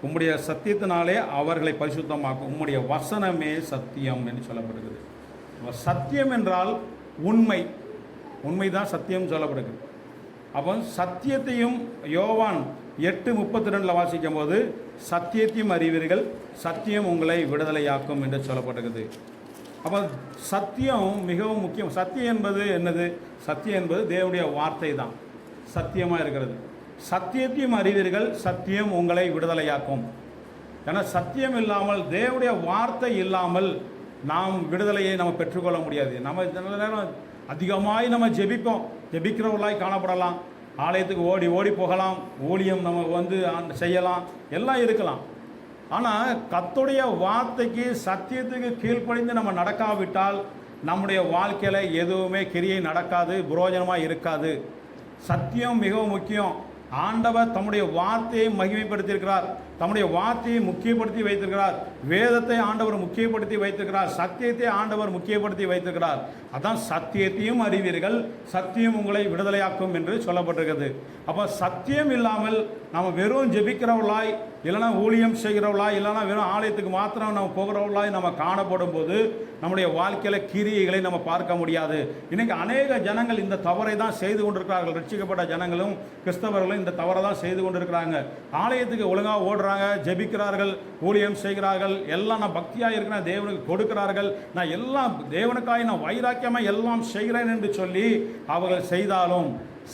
உம்முடைய சத்தியத்தினாலே அவர்களை பரிசுத்தமாக்கும், உம்முடைய வசனமே சத்தியம் என்று சொல்லப்படுகிறது. சத்தியம் என்றால் உண்மை, உண்மைதான் சத்தியம் சொல்லப்படுகிறது. அப்போ சத்தியத்தையும் யோவான் 8:32 வாசிக்கும் போது சத்தியத்தையும் அறிவீர்கள், சத்தியம் உங்களை விடுதலையாக்கும் என்று சொல்லப்படுகிறது. அப்போ சத்தியம் மிகவும் முக்கியம். சத்தியம் என்பது என்னது? சத்தியம் என்பது தேவனுடைய வார்த்தை தான் சத்தியமாக இருக்கிறது. சத்தியத்தையும் அறிவீர்கள், சத்தியம் உங்களை விடுதலையாக்கும். ஏன்னா சத்தியம் இல்லாமல், தேவனுடைய வார்த்தை இல்லாமல் நாம் விடுதலையை நம்ம பெற்றுக்கொள்ள முடியாது. நம்ம நல்ல நேரம் அதிகமாய் நம்ம ஜெபிக்கிறவர்களாய் காணப்படலாம், ஆலயத்துக்கு ஓடி ஓடி போகலாம், ஊழியம் நம்ம செய்யலாம், எல்லாம் இருக்கலாம். ஆனால் கர்த்தருடைய வார்த்தைக்கு சத்தியத்துக்கு கீழ்ப்படிந்து நம்ம நடக்காவிட்டால் நம்முடைய வாழ்க்கையில் எதுவுமே கிரியை நடக்காது, புரோஜனமாக இருக்காது. சத்தியம் மிகவும் முக்கியம். ஆண்டவர் தம்முடைய வார்த்தையை மகிமைப்படுத்தியிருக்கிறார், தம்முடைய வார்த்தையை முக்கியப்படுத்தி வைத்திருக்கிறார், வேதத்தை ஆண்டவர் முக்கியப்படுத்தி வைத்திருக்கிறார், சத்தியத்தை ஆண்டவர் முக்கியப்படுத்தி வைத்திருக்கிறார். அதான் சத்தியத்தையும் அறிவீர்கள், சத்தியம் உங்களை விடுதலையாக்கும் என்று சொல்லப்பட்டிருக்கிறது. அப்போ சத்தியம் இல்லாமல் நம்ம வெறும் ஜெபிக்கிறவர்களாய், இல்லைனா ஊழியம் செய்கிறவர்களாய், இல்லைனா வெறும் ஆலயத்துக்கு மாத்திரம் நம்ம போகிறவர்களாய் நம்ம காணப்படும் போது நம்முடைய வாழ்க்கையில் கிரியைகளை நம்ம பார்க்க முடியாது. இன்றைக்கி அநேக ஜனங்கள் இந்த தவறை தான் செய்து கொண்டிருக்கிறார்கள். ரட்சிக்கப்பட்ட ஜனங்களும் கிறிஸ்தவர்களும் இந்த தவறை தான் செய்து கொண்டிருக்கிறாங்க. ஆலயத்துக்கு ஒழுங்காக ஓடுறாங்க, ஜெபிக்கிறார்கள், ஊழியம் செய்கிறார்கள், எல்லாம் நான் பக்தியாக இருக்கிறேன், தேவனுக்கு கொடுக்கிறார்கள், நான் எல்லாம் தேவனுக்காக நான் வைராக்கியமாக எல்லாம் செய்கிறேன் என்று சொல்லி அவர்கள் செய்தாலும்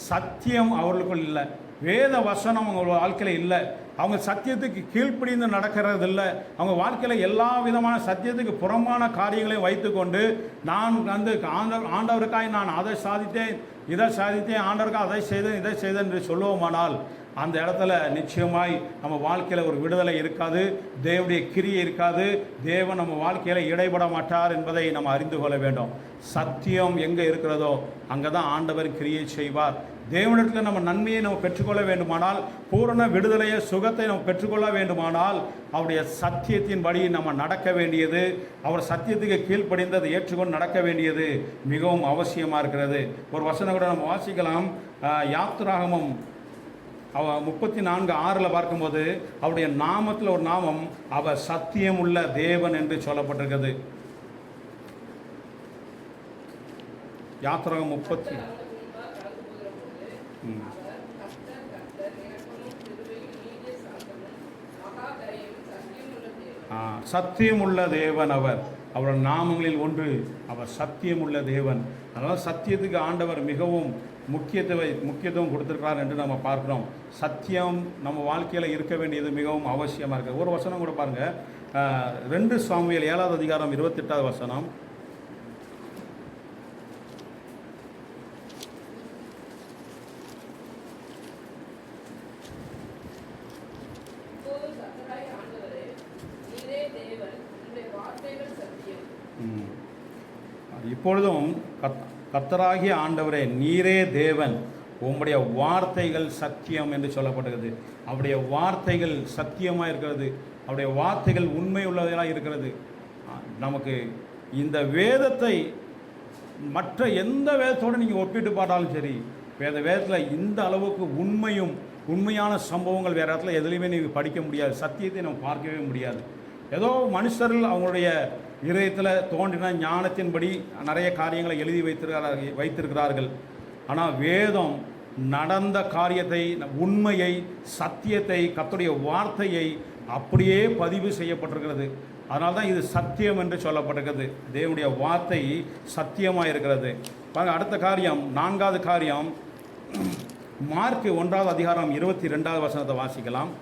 சத்தியம் அவர்களுக்குள் இல்லை, வேத வசனம் அவங்க வாழ்க்கையில் இல்லை, அவங்க சத்தியத்துக்கு கீழ்ப்படிந்து நடக்கிறது இல்லை. அவங்க வாழ்க்கையில் எல்லா விதமான சத்தியத்துக்கு புறம்பான காரியங்களையும் வைத்துக்கொண்டு நான் ஆண்டவருக்காய் நான் அதை சாதித்தேன், இதை சாதித்தேன், ஆண்டவருக்காக அதை செய்தேன், இதை செய்தேன் என்று சொல்லுவோமானால் அந்த இடத்துல நிச்சயமாய் நம்ம வாழ்க்கையில் ஒரு விடுதலை இருக்காது, தேவனுடைய கிரியை இருக்காது, தேவன் நம்ம வாழ்க்கையில் இடைபட மாட்டார் என்பதை நம்ம அறிந்து கொள்ள வேண்டும். சத்தியம் எங்கே இருக்கிறதோ அங்கே தான் ஆண்டவர் கிரியை செய்வார். தேவனிடத்தில் நம்ம நன்மையை நம்ம பெற்றுக்கொள்ள வேண்டுமானால், பூரண விடுதலையை சுகத்தை நம்ம பெற்றுக்கொள்ள வேண்டுமானால் அவருடைய சத்தியத்தின் படி நம்ம நடக்க வேண்டியது, அவர் சத்தியத்துக்கு கீழ்ப்படிந்ததை ஏற்றுக்கொண்டு நடக்க வேண்டியது மிகவும் அவசியமாக இருக்கிறது. ஒரு வசனம் கூட நம்ம வாசிக்கலாம். யாத்திராகமம் 34:6 பார்க்கும்போது அவருடைய நாமத்தில் ஒரு நாமம், அவர் சத்தியம் உள்ள தேவன் என்று சொல்லப்பட்டிருக்கிறது. யாத்திராகம் 30 சத்தியமுள்ள தேவன் அவர், அவருடைய நாமங்களில் ஒன்று அவர் சத்தியமுள்ள தேவன். அதனால் சத்தியத்துக்கு ஆண்டவர் மிகவும் முக்கியத்துவம் கொடுத்திருக்கிறார் என்று நம்ம பார்க்கிறோம். சத்தியம் நம்ம வாழ்க்கையில் இருக்க வேண்டியது மிகவும் அவசியமாக இருக்குது. ஒரு வசனம் கூட பாருங்கள், 2 சாமுவேல் 7வது அதிகாரம் 28வது வசனம். இப்பொழுதும் கர்த்தராகிய ஆண்டவரே, நீரே தேவன், உம்முடைய வார்த்தைகள் சத்தியம் என்று சொல்லப்படுகிறது. அவருடைய வார்த்தைகள் சத்தியமாக இருக்கிறது, அவருடைய வார்த்தைகள் உண்மை உள்ளதாக இருக்கிறது. நமக்கு இந்த வேதத்தை மற்ற எந்த வேதத்தோடு நீங்கள் ஒப்பிட்டு பார்த்தாலும் சரி, வேதத்தில் இந்த அளவுக்கு உண்மையான சம்பவங்கள் வேறு இடத்துல எதுலேயுமே நீங்கள் படிக்க முடியாது, சத்தியத்தை நம்ம பார்க்கவே முடியாது. ஏதோ மனுஷர்கள் அவங்களுடைய இதயத்தில் தோன்றின ஞானத்தின்படி நிறைய காரியங்களை எழுதி வைத்திருக்கிறார்கள். ஆனால் வேதம் நடந்த காரியத்தை, உண்மையை, சத்தியத்தை, கர்த்தருடைய வார்த்தையை அப்படியே பதிவு செய்யப்பட்டிருக்கிறது. அதனால தான் இது சத்தியம் என்று சொல்லப்பட்டிருக்கிறது. தேவனுடைய வார்த்தை சத்தியமாக இருக்கிறது. பாருங்கள், அடுத்த காரியம், 4வது காரியம், மார்க் 1வது அதிகாரம் 22வது வசனத்தை வாசிக்கலாம்.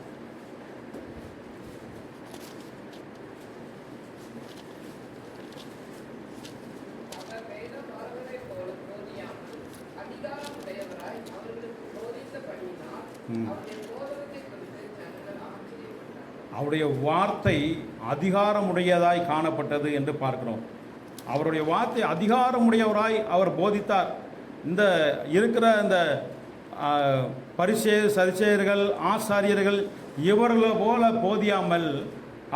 அவருடைய வார்த்தை அதிகாரமுடையதாய் காணப்பட்டது என்று பார்க்கிறோம். அவருடைய வார்த்தை அதிகாரமுடையவராய் அவர் போதித்தார். இந்த இருக்கிற இந்த பரிசேயர், சரிசேயர்கள், ஆசாரியர்கள் இவர்களை போல போதியாமல்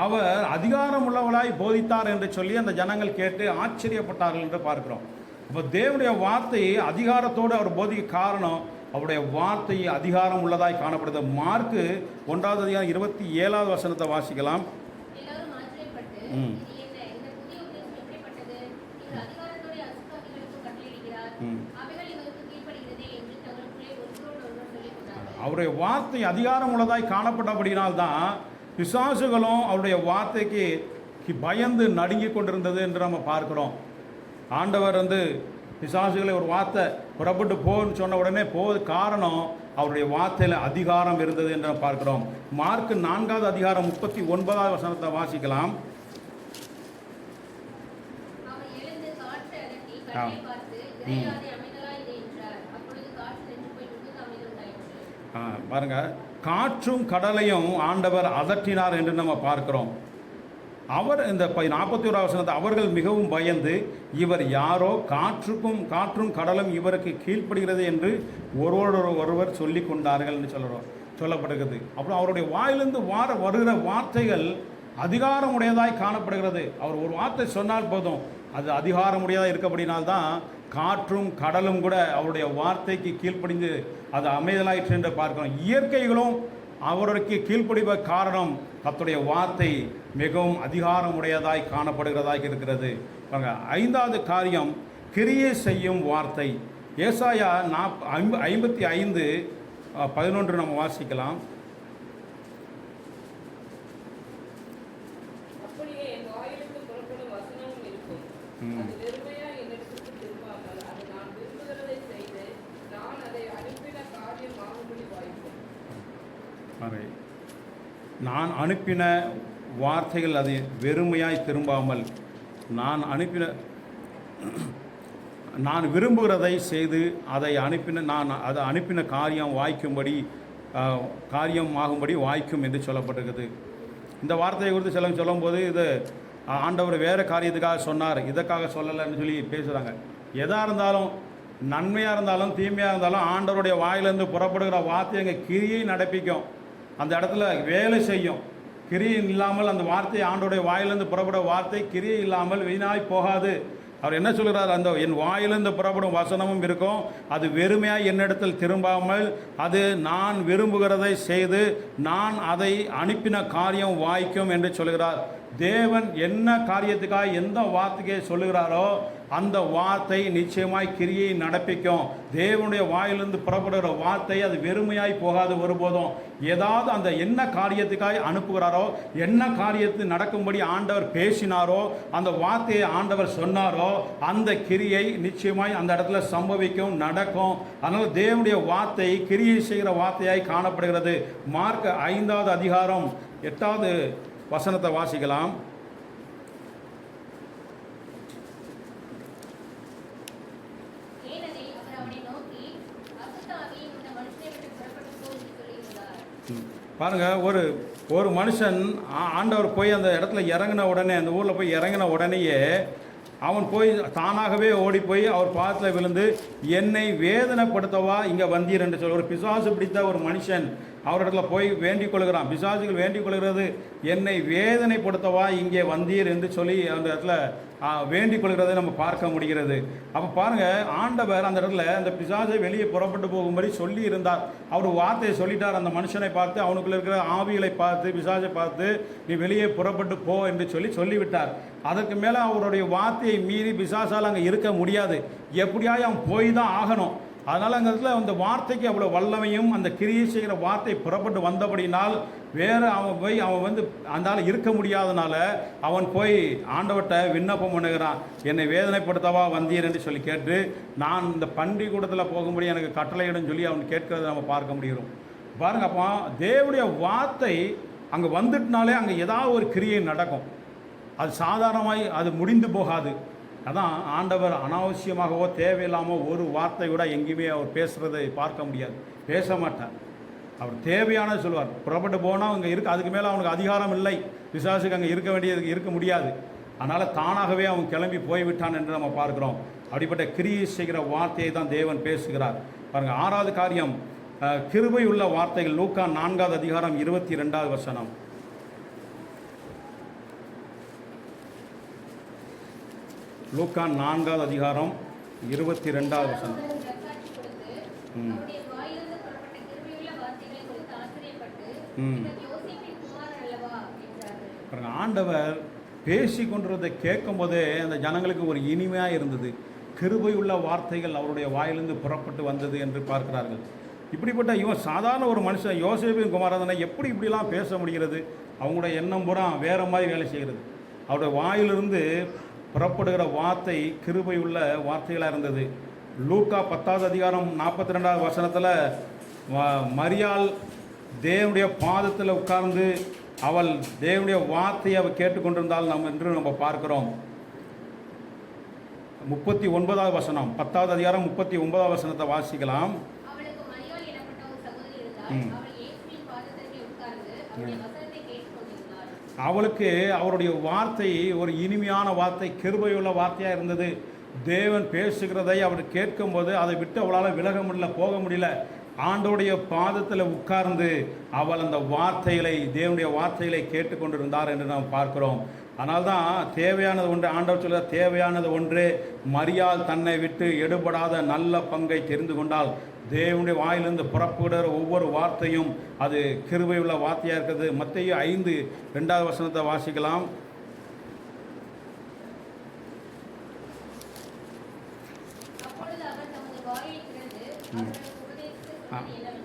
அவர் அதிகாரமுள்ளவராய் போதித்தார் என்று சொல்லி அந்த ஜனங்கள் கேட்டு ஆச்சரியப்பட்டார்கள் என்று பார்க்கிறோம். அப்போ தேவனுடைய வார்த்தையை அதிகாரத்தோடு அவர் போதிக்க காரணம், அவருடைய வார்த்தை அதிகாரம் உள்ளதாய் காணப்படுது. மார்க்கு 1வது அதிகாரம் 27வது வசனத்தை வாசிக்கலாம். எல்லாரும் ஆச்சரியப்பட்டு, இது என்ன? இந்த புதிய உபதேசம் எப்படிப்பட்டது? இவர் அதிகாரத்தோட அசுத்தாவிகளுக்கு கட்டளையிடுகிறார். அவைகள் இவருக்கு கீழ்ப்படிகிறதே என்று தங்களுக்குள்ளே ஒருவரோடொருவர் சொல்லிக் கொண்டார்கள். அவருடைய வார்த்தை அதிகாரம் உள்ளதாய் காணப்பட்டபடியினால்தான் பிசாசுகளும் அவருடைய வார்த்தைக்கு பயந்து நடுங்கி கொண்டிருந்தது என்று நம்ம பார்க்கிறோம். ஆண்டவர் பிசாசுகளை ஒரு வார்த்தை புறப்பட்டு போன்னு சொன்ன உடனே போவது காரணம் அவருடைய வார்த்தையில் அதிகாரம் இருந்தது என்று நம்ம பார்க்கிறோம். மார்க்கு 4வது அதிகாரம் 39வது வசனத்தை வாசிக்கலாம். அவர் எழுந்து காற்றை அதட்டி கடலை பார்த்து, இறையாதே, அமைதலாய் இரு என்றார். அப்பொழுது காற்று நின்று போய் மிகுந்த அமைதல் உண்டாயிற்று. பாருங்க, காற்றும் கடலையும் ஆண்டவர் அதட்டினார் என்று நம்ம பார்க்கிறோம். அவர் இந்த 41வது வசனத்தை அவர்கள் மிகவும் பயந்து, இவர் யாரோ, காற்றும் கடலும் இவருக்கு கீழ்ப்படுகிறது என்று ஒருவர் சொல்லி கொண்டார்கள் என்று சொல்லப்படுகிறது. அப்புறம் அவருடைய வாயிலிருந்து வருகிற வார்த்தைகள் அதிகாரமுடையதாய் காணப்படுகிறது. அவர் ஒரு வார்த்தை சொன்னால் போதும், அது அதிகாரமுடையதாக இருக்கப்படினால்தான் காற்றும் கடலும் கூட அவருடைய வார்த்தைக்கு கீழ்ப்படிந்து அது அமைதலாயிற்று என்று பார்க்கிறோம். இயற்கைகளும் அவருக்கு கீழ்ப்படிவ காரணம் கர்த்தருடைய வார்த்தை மிகவும் அதிகாரமுடையதாய் காணப்படுகிறதாக இருக்கிறது. 5வது காரியம், கிரியை செய்யும் வார்த்தை. ஏசாயா 55:11 நம்ம வாசிக்கலாம். அப்படியே என் வாயிலிருந்து புறப்படும் வசனமும் இருக்கும். அது வெறுமையாய் என்னிடத்திற்கு திரும்பாமல், அது நான் விரும்புகிறதை செய்து நான் அதை அனுப்பின காரியம் ஆகும்படி வாய்க்கும். நான் அனுப்பின வார்த்தைகள் அது வெறுமையாய் திரும்பாமல், நான் விரும்புகிறதை செய்து அதை அனுப்பின காரியம் ஆகும்படி வாய்க்கும் என்று சொல்லப்பட்டிருக்குது. இந்த வார்த்தையை குறித்து சிலர் சொல்லும்போது இது ஆண்டவர் வேறு காரியத்துக்காக சொன்னார், இதற்காக சொல்லலைன்னு சொல்லி பேசுகிறாங்க. எதாக இருந்தாலும், நன்மையாக இருந்தாலும் தீமையாக இருந்தாலும், ஆண்டவருடைய வாயிலிருந்து புறப்படுகிற வார்த்தை எங்கள் கிரியை நடப்பிக்கும், அந்த இடத்துல வேலை செய்யும். கிரியை இல்லாமல் அந்த வார்த்தை, ஆண்டோடைய வாயிலிருந்து புறப்பட வார்த்தை கிரியை இல்லாமல் வீணாய் போகாது. அவர் என்ன சொல்கிறார்? என் வாயிலிருந்து புறப்படும் வசனமும் இருக்கும், அது வெறுமையாய் என்னிடத்தில் திரும்பாமல், அது நான் விரும்புகிறதை செய்து நான் அதை அனுப்பின காரியம் வாய்க்கும் என்று சொல்கிறார். தேவன் என்ன காரியத்துக்காக எந்த வார்த்தையை சொல்லுகிறாரோ அந்த வார்த்தை நிச்சயமாய் கிரியை நடப்பிக்கும். தேவனுடைய வாயிலிருந்து புறப்படுகிற வார்த்தை அது வெறுமையாய் போகாது ஒருபோதும். ஏதாவது அந்த என்ன காரியத்துக்காக அனுப்புகிறாரோ, என்ன காரியத்து நடக்கும்படி ஆண்டவர் பேசினாரோ, அந்த வார்த்தையை ஆண்டவர் சொன்னாரோ, அந்த கிரியை நிச்சயமாய் அந்த இடத்துல சம்பவிக்கும், நடக்கும். அதனால் தேவனுடைய வார்த்தை கிரியை செய்கிற வார்த்தையாய் காணப்படுகிறது. மார்க் 5வது அதிகாரம் 8வது வசனத்தை வாசிக்கலாம். பாருங்க, ஒரு மனுஷன் ஆண்டவர் போய் அந்த இடத்துல இறங்கின உடனே, அந்த ஊரில் போய் இறங்கின உடனேயே அவன் போய் தானாகவே ஓடி போய் அவர் பாதத்தில் விழுந்து, என்னை வேதனைப்படுத்தவா இங்கே வந்தீர் என்று சொல்லி, ஒரு பிசாசு பிடித்த ஒரு மனுஷன் அவரிடத்துல போய் வேண்டிக் கொள்கிறான். பிசாசுகள் வேண்டிக் கொள்கிறது, என்னை வேதனைப்படுத்தவா இங்கே வந்தீர் என்று சொல்லி அந்த இடத்துல வேண்டிக் கொள்கிறதை நம்ம பார்க்க முடிகிறது. அப்போ பாருங்கள், ஆண்டவர் அந்த இடத்துல அந்த பிசாசை வெளியே புறப்பட்டு போகும்படி சொல்லி இருந்தார். அவர் வார்த்தையை சொல்லிட்டார். அந்த மனுஷனை பார்த்து, அவனுக்குள்ள இருக்கிற ஆவிகளை பார்த்து, பிசாசை பார்த்து, நீ வெளியே புறப்பட்டு போ என்று சொல்லிவிட்டார். அதற்கு மேலே அவருடைய வார்த்தையை மீறி பிசாசால் அங்கே இருக்க முடியாது. எப்படியாவது அவன் போய் தான் ஆகணும். அதனால் அந்த இடத்துல அந்த வார்த்தைக்கு அவ்வளோ வல்லமையும், அந்த கிரியை செய்கிற வார்த்தை புறப்பட்டு வந்தபடினால் வேறு அவன் அந்த இருக்க முடியாதனால அவன் போய் ஆண்டவர்கிட்ட விண்ணப்பம் பண்ணுகிறான். என்னை வேதனைப்படுத்தவா வந்தீர் என்று சொல்லி கேட்டு, நான் இந்த பண்டிகூடத்தில் போகும்படி எனக்கு கட்டளையிடும் சொல்லி அவன் கேட்கறதை நம்ம பார்க்க முடியும். பாருங்க, அப்போ தேவனுடைய வார்த்தை அங்கே வந்துட்டுனாலே அங்கே ஏதாவது ஒரு கிரியை நடக்கும். அது சாதாரணமாய் அது முடிந்து போகாது. அதான் ஆண்டவர் அனாவசியமாகவோ தேவையில்லாமல் ஒரு வார்த்தை கூட எங்கேயுமே அவர் பேசுகிறதை பார்க்க முடியாது. பேச மாட்டார். அவர் தேவையான சொல்வார். புறப்பட்டு போனால் அங்கே அதுக்கு மேலே அவனுக்கு அதிகாரம் இல்லை. பிசாசுக்கு அங்கே இருக்க முடியாது. அதனால் தானாகவே அவன் கிளம்பி போய்விட்டான் என்று நம்ம பார்க்குறோம். அப்படிப்பட்ட கிரியை செய்கிற வார்த்தையை தான் தேவன் பேசுகிறார். பாருங்கள், 6வது காரியம், கிருபை உள்ள வார்த்தைகள். லூக்கா 4வது அதிகாரம் 22வது வசனம். லூக்கா 4வது அதிகாரம் 22வது வசனம். இவர் யோசேப்பின் குமாரன் அல்லவா என்றார்கள். பாருங்க, ஆண்டவர் பேசி கொண்டிருந்ததை கேட்கும் போதே அந்த ஜனங்களுக்கு ஒரு இனிமையாக இருந்தது. கிருபையுள்ள வார்த்தைகள் அவருடைய வாயிலிருந்து புறப்பட்டு வந்தது என்று பார்க்கிறார்கள். இப்படிப்பட்ட இவன் சாதாரண ஒரு மனுஷன், யோசேப்பின் குமாரனை எப்படி இப்படிலாம் பேச முடிகிறது? அவங்களுடைய எண்ணம் பூரா வேறு மாதிரி வேலை செய்கிறது. அவருடைய வாயிலிருந்து புறப்படுகிற வார்த்தை கிருபையுள்ள வார்த்தைகளாக இருந்தது. லூக்கா 10வது அதிகாரம் 42வது வசனத்தில் மரியாள் தேவனுடைய பாதத்தில் உட்கார்ந்து அவள் தேவனுடைய வார்த்தையை அவள் கேட்டுக்கொண்டிருந்தால் என்று நம்ம பார்க்கிறோம். 39வது வசனம், 10வது அதிகாரம் 39வது வசனத்தை வாசிக்கலாம். அவளுக்கு மரியாள் எனப்பட்ட ஒரு சகோதரி இருந்தாள். அவள் இயேசுவின் பாதத்தருகே உட்கார்ந்து அவருடைய வசனத்தை கேட்டுக்கொண்டிருந்தாள். அவளுக்கு அவருடைய வார்த்தை ஒரு இனிமையான வார்த்தை, கிருபையுள்ள வார்த்தையாக இருந்தது. தேவன் பேசுகிறதை அவர் கேட்கும்போது அதை விட்டு அவளால் விலக முடியல, போக முடியல. ஆண்டோடைய பாதத்தில் உட்கார்ந்து அவள் அந்த வார்த்தைகளை, தேவனுடைய வார்த்தைகளை கேட்டுக்கொண்டிருந்தார் என்று நாம் பார்க்கிறோம். அதனால்தான் தேவையானது ஒன்று, ஆண்டவர் சொல்ல தேவையானது ஒன்று, மரியாள் தன்னை விட்டு எடுபடாத நல்ல பங்கை தெரிந்து கொண்டால் தேவனுடைய வாயிலிருந்து புறப்படுகிற ஒவ்வொரு வார்த்தையும் அது கிருபையுள்ள வார்த்தையாக இருக்கிறது. மத்தேயு 5:2வது வசனத்தை வாசிக்கலாம்.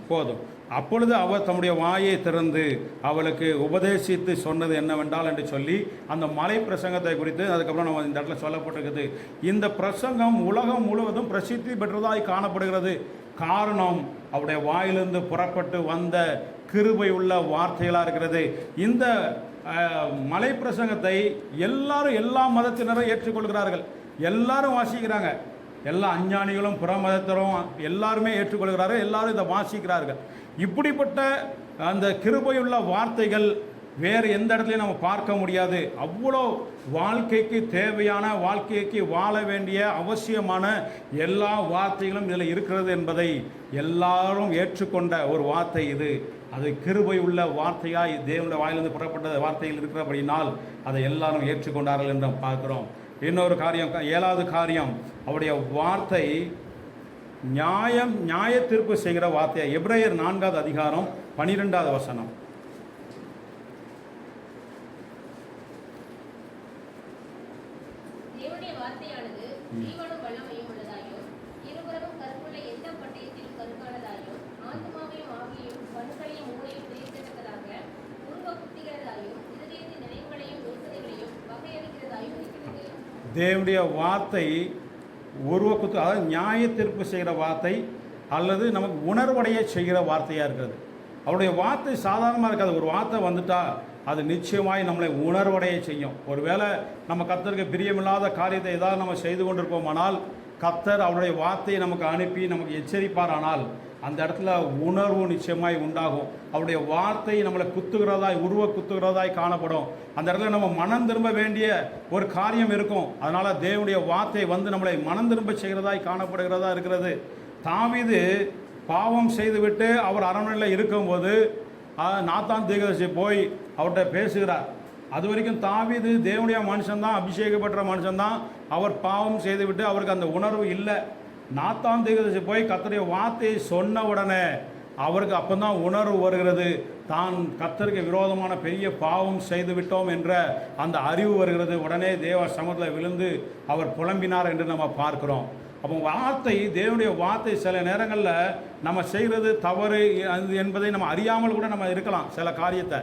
போதும். அப்பொழுது அவர் தம்முடைய வாயை திறந்து அவளுக்கு உபதேசித்து சொன்னது என்னவென்றால் என்று சொல்லி அந்த மலை பிரசங்கத்தை குறித்து அதுக்கப்புறம் நம்ம இந்த இடத்துல சொல்லப்பட்டிருக்குது. இந்த பிரசங்கம் உலகம் முழுவதும் பிரசித்தி பெற்றதாய் காணப்படுகிறது. காரணம், அவருடைய வாயிலிருந்து புறப்பட்டு வந்த கிருபை உள்ள வார்த்தைகளாக இருக்கிறது. இந்த மலை பிரசங்கத்தை எல்லாரும், எல்லா மதத்தினரும் ஏற்றுக்கொள்கிறார்கள், எல்லாரும் வாசிக்கிறாங்க. எல்லா அஞ்ஞானிகளும் புற மதத்தரும் எல்லாருமே ஏற்றுக்கொள்கிறார்கள், எல்லாரும் இதை வாசிக்கிறார்கள். இப்படிப்பட்ட அந்த கிருபையுள்ள வார்த்தைகள் வேறு எந்த இடத்துலையும் நம்ம பார்க்க முடியாது. அவ்வளோ வாழ்க்கைக்கு தேவையான, வாழ்க்கைக்கு வாழ வேண்டிய அவசியமான எல்லா வார்த்தைகளும் இதில் இருக்கிறது என்பதை எல்லாரும் ஏற்றுக்கொண்ட ஒரு வார்த்தை இது. அது கிருபை உள்ள வார்த்தையாய் தேவனுடைய வாயிலிருந்து புறப்பட்ட வார்த்தைகள் இருக்கிறபடினால் அதை எல்லாரும் ஏற்றுக்கொண்டார்கள் என்று நாம் பார்க்கிறோம். இன்னொரு காரியம், 7வது காரியம், அவருடைய வார்த்தை நியாய தீர்ப்பு செய்கிற வார்த்தை. எபிரேயர் 4வது அதிகாரம் 12வது வசனம். தேவனுடைய வார்த்தையானது ஜீவனும் வல்லமையும் உள்ளதாயும் இருபுறமும் கருப்புள்ள எந்த பட்டயத்திலும் கருக்கானதாயும் ஆத்துமாவையும் ஆவியையும் கண்களையும் மூளையும் பிரித்தெடுப்பதாக உருவ குத்துகிறதாயும் இருதயத்தின் நினைவுகளையும் யோசனைகளையும் வகையளிக்கிறதாயும் இருக்கிறது. தேவனுடைய வார்த்தை உருவக்குத்து, அதாவது நியாய தீர்ப்பு செய்கிற வார்த்தை அல்லது நமக்கு உணர்வடைய செய்கிற வார்த்தையாக இருக்கிறது. அவருடைய வார்த்தை சாதாரணமாக இருக்காது. ஒரு வார்த்தை வந்துட்டா அது நிச்சயமாய் நம்மளை உணர்வடைய செய்யும். ஒருவேளை நம்ம கர்த்தருக்கு பிரியமில்லாத காரியத்தை ஏதாவது நம்ம செய்து கொண்டிருப்போமானால் கர்த்தர் அவருடைய வார்த்தையை நமக்கு அனுப்பி நமக்கு எச்சரிப்பாரானால் அந்த இடத்துல உணர்வு நிச்சயமாய் உண்டாகும். அவருடைய வார்த்தை நம்மளை குத்துகிறதாய், உருவ குத்துகிறதாய் காணப்படும். அந்த இடத்துல நம்ம மனம் திரும்ப வேண்டிய ஒரு காரியம் இருக்கும். அதனால் தேவனுடைய வார்த்தை வந்து நம்மளை மனம் திரும்ப செய்கிறதாய் காணப்படுகிறதா இருக்கிறது. தாவீது பாவம் செய்துவிட்டு அவர் அரண்மனையில் இருக்கும்போது நாத்தான் தீர்க்கதரிசி போய் அவர்கிட்ட பேசுகிறார். அது வரைக்கும் தாவீது தேவனுடைய மனுஷன்தான், அபிஷேகப்பட்ட மனுஷன்தான். அவர் பாவம் செய்துவிட்டு அவருக்கு அந்த உணர்வு இல்லை. நாத்தான் தீர்க்கதரிசி போய் கர்த்தருடைய வார்த்தையை சொன்ன உடனே அவருக்கு அப்போதான் உணர்வு வருகிறது, தான் கர்த்தருக்கு விரோதமான பெரிய பாவம் செய்து விட்டோம் என்ற அந்த அறிவு வருகிறது. உடனே தேவ சமூகத்தில் விழுந்து அவர் புலம்பினார் என்று நம்ம பார்க்கிறோம். அப்போ வார்த்தை, தேவனுடைய வார்த்தை சில நேரங்களில் நம்ம செய்கிறது தவறு என்பதை நம்ம அறியாமல் கூட நம்ம இருக்கலாம் சில காரியத்தை.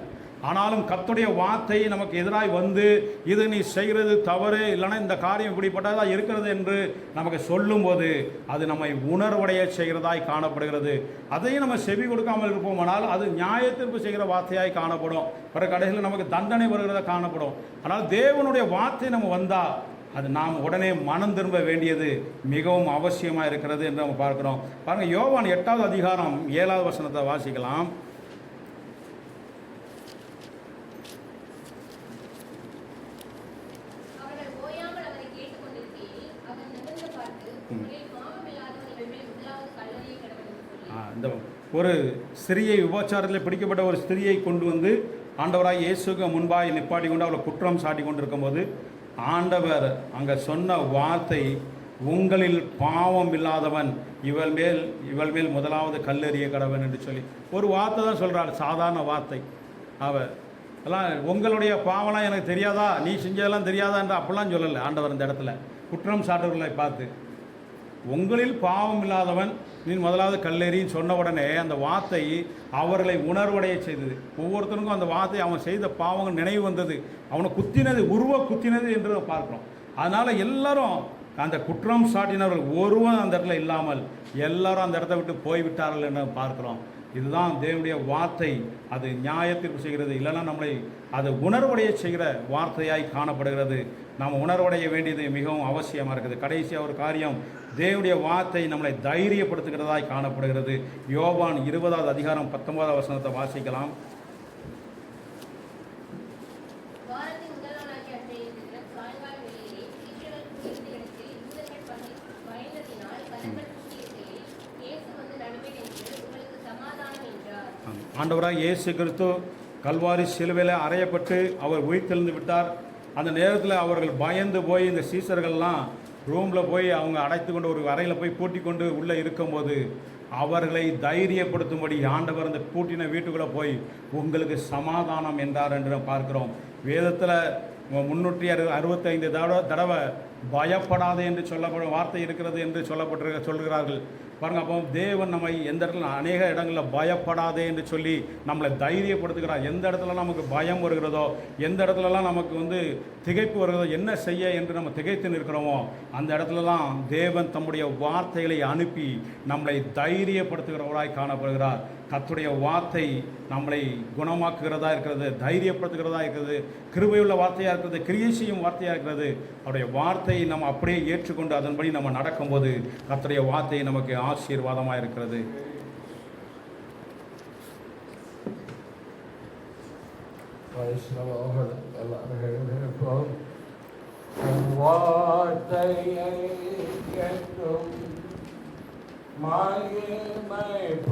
ஆனாலும் கர்த்தருடைய வார்த்தை நமக்கு எதிராய் வந்து இது நீ செய்கிறது தவறு, இல்லைன்னா இந்த காரியம் இப்படிப்பட்டதாக இருக்கிறது என்று நமக்கு சொல்லும்போது அது நம்மை உணர்வடைய செய்கிறதாய் காணப்படுகிறது. அதையும் நம்ம செவி கொடுக்காமல் இருப்போமானால் அது நியாயத்தீர்ப்பு செய்கிற வார்த்தையாய் காணப்படும். பிற கடைசியில் நமக்கு தண்டனை வருகிறதா காணப்படும். ஆனால் தேவனுடைய வார்த்தை நம்ம வந்தால் அது நாம் உடனே மனம் திரும்ப வேண்டியது மிகவும் அவசியமாக இருக்கிறது என்று நம்ம பார்க்கிறோம். பாருங்கள், யோவான் 8வது அதிகாரம் 7வது வசனத்தை வாசிக்கலாம். இந்த ஒரு ஸ்திரியை, விபச்சாரத்தில் பிடிக்கப்பட்ட ஒரு ஸ்திரியை கொண்டு வந்து ஆண்டவராய் இயேசுக்கு முன்பாய் நிப்பாட்டி கொண்டு அவளை குற்றம் சாட்டி கொண்டு இருக்கும்போது ஆண்டவர் அங்கே சொன்ன வார்த்தை, உங்களில் பாவம் இல்லாதவன் இவள் மேல் முதலாவது கல்லெறிய கடவன் என்று சொல்லி ஒரு வார்த்தை தான் சொல்கிறாள், சாதாரண வார்த்தை. அவர் எல்லாம் உங்களுடைய பாவம்லாம் எனக்கு தெரியாதா, நீ செஞ்சதெல்லாம் தெரியாதான்ற அப்படிலாம் சொல்லலை ஆண்டவர் இந்த இடத்துல குற்றம் சாட்டுகளை பார்த்து. உங்களில் பாவம் இல்லாதவன் நீ முதலாவது கல்லெறின்னு சொன்ன உடனே அந்த வார்த்தை அவர்களை உணர்வடைய செய்தது. ஒவ்வொருத்தருக்கும் அந்த வார்த்தை அவன் செய்த பாவங்கள் நினைவு வந்தது, அவனை குத்தினது, குத்தினது என்று பார்க்குறோம். அதனால் எல்லாரும் அந்த குற்றம் சாட்டினவர்கள் ஒருவன் அந்த இடத்துல இல்லாமல் எல்லாரும் அந்த இடத்த விட்டு போய்விட்டார்கள் என்று பார்க்குறோம். இதுதான் தேவனுடைய வார்த்தை. அது நியாயத்திற்கு செய்கிறது, இல்லைன்னா நம்மளை அது உணர்வடைய செய்கிற வார்த்தையாய் காணப்படுகிறது. நாம் உணர்வடைய வேண்டியது மிகவும் அவசியமாக இருக்குது. கடைசியாக ஒரு காரியம், தேவனுடைய வார்த்தை நம்மளை தைரியப்படுத்துகிறதாய் காணப்படுகிறது. யோவான் 20வது அதிகாரம் 19வது வசனத்தை வாசிக்கலாம். வாரத்தின் முதலாம் நாள் அன்றைய தினம் சாயங்கால வேளையிலே சீஷர்கள் கூடியிருந்த இடத்தில் யூதர்கள் பயந்ததினால் கதங்கள் பூட்டியிருக்கையில் இயேசு வந்து நடுவே நின்று உங்களுக்கு சமாதானம் என்றார். ஆண்டவராக இயேசு கிறிஸ்து கல்வாரி சிலுவையில் அறையப்பட்டு அவர் உயிர்த்தெழுந்து விட்டார். அந்த நேரத்தில் அவர்கள் பயந்து போய் இந்த சீசர்கள்லாம் ரூமில் போய் அவங்க அடைத்து கொண்டு ஒரு அறையில் போய் பூட்டி கொண்டு உள்ளே இருக்கும்போது அவர்களை தைரியப்படுத்தும்படி ஆண்டவர் அந்த பூட்டின வீட்டுக்குள்ளே போய் உங்களுக்கு சமாதானம் என்றார் என்று பார்க்கிறோம். வேதத்தில் 365 தடவை பயப்படாதே என்று சொல்லப்படும் வார்த்தை இருக்கிறது என்று சொல்கிறார்கள். பாருங்க, அப்போ தேவன் நம்மை எந்த இடத்துல அநேக இடங்களில் பயப்படாதே என்று சொல்லி நம்மளை தைரியப்படுத்துகிறார். எந்த இடத்துல நமக்கு பயம் வருகிறதோ, எந்த இடத்துலலாம் நமக்கு திகைப்பு வருகிறதோ, என்ன செய்ய என்று நம்ம திகைத்து நிற்கிறோமோ அந்த இடத்துலலாம் தேவன் தம்முடைய வார்த்தைகளை அனுப்பி நம்மளை தைரியப்படுத்துகிறவராய் காணப்படுகிறார். கர்த்தருடைய வார்த்தை நம்மளை குணமாக்குகிறதா இருக்கிறது, தைரியப்படுத்துகிறதா இருக்கிறது, கிருபையுள்ள வார்த்தையாக இருக்கிறது, கிரியை செய்யும் வார்த்தையாக இருக்கிறது. அவருடைய வார்த்தையை நம்ம அப்படியே ஏற்றுக்கொண்டு அதன்படி நம்ம நடக்கும்போது கர்த்தருடைய வார்த்தை நமக்கு ஆசீர்வாதமாக இருக்கிறது. வார்த்தையை கேட்டும் மகிமைப்படுத்தி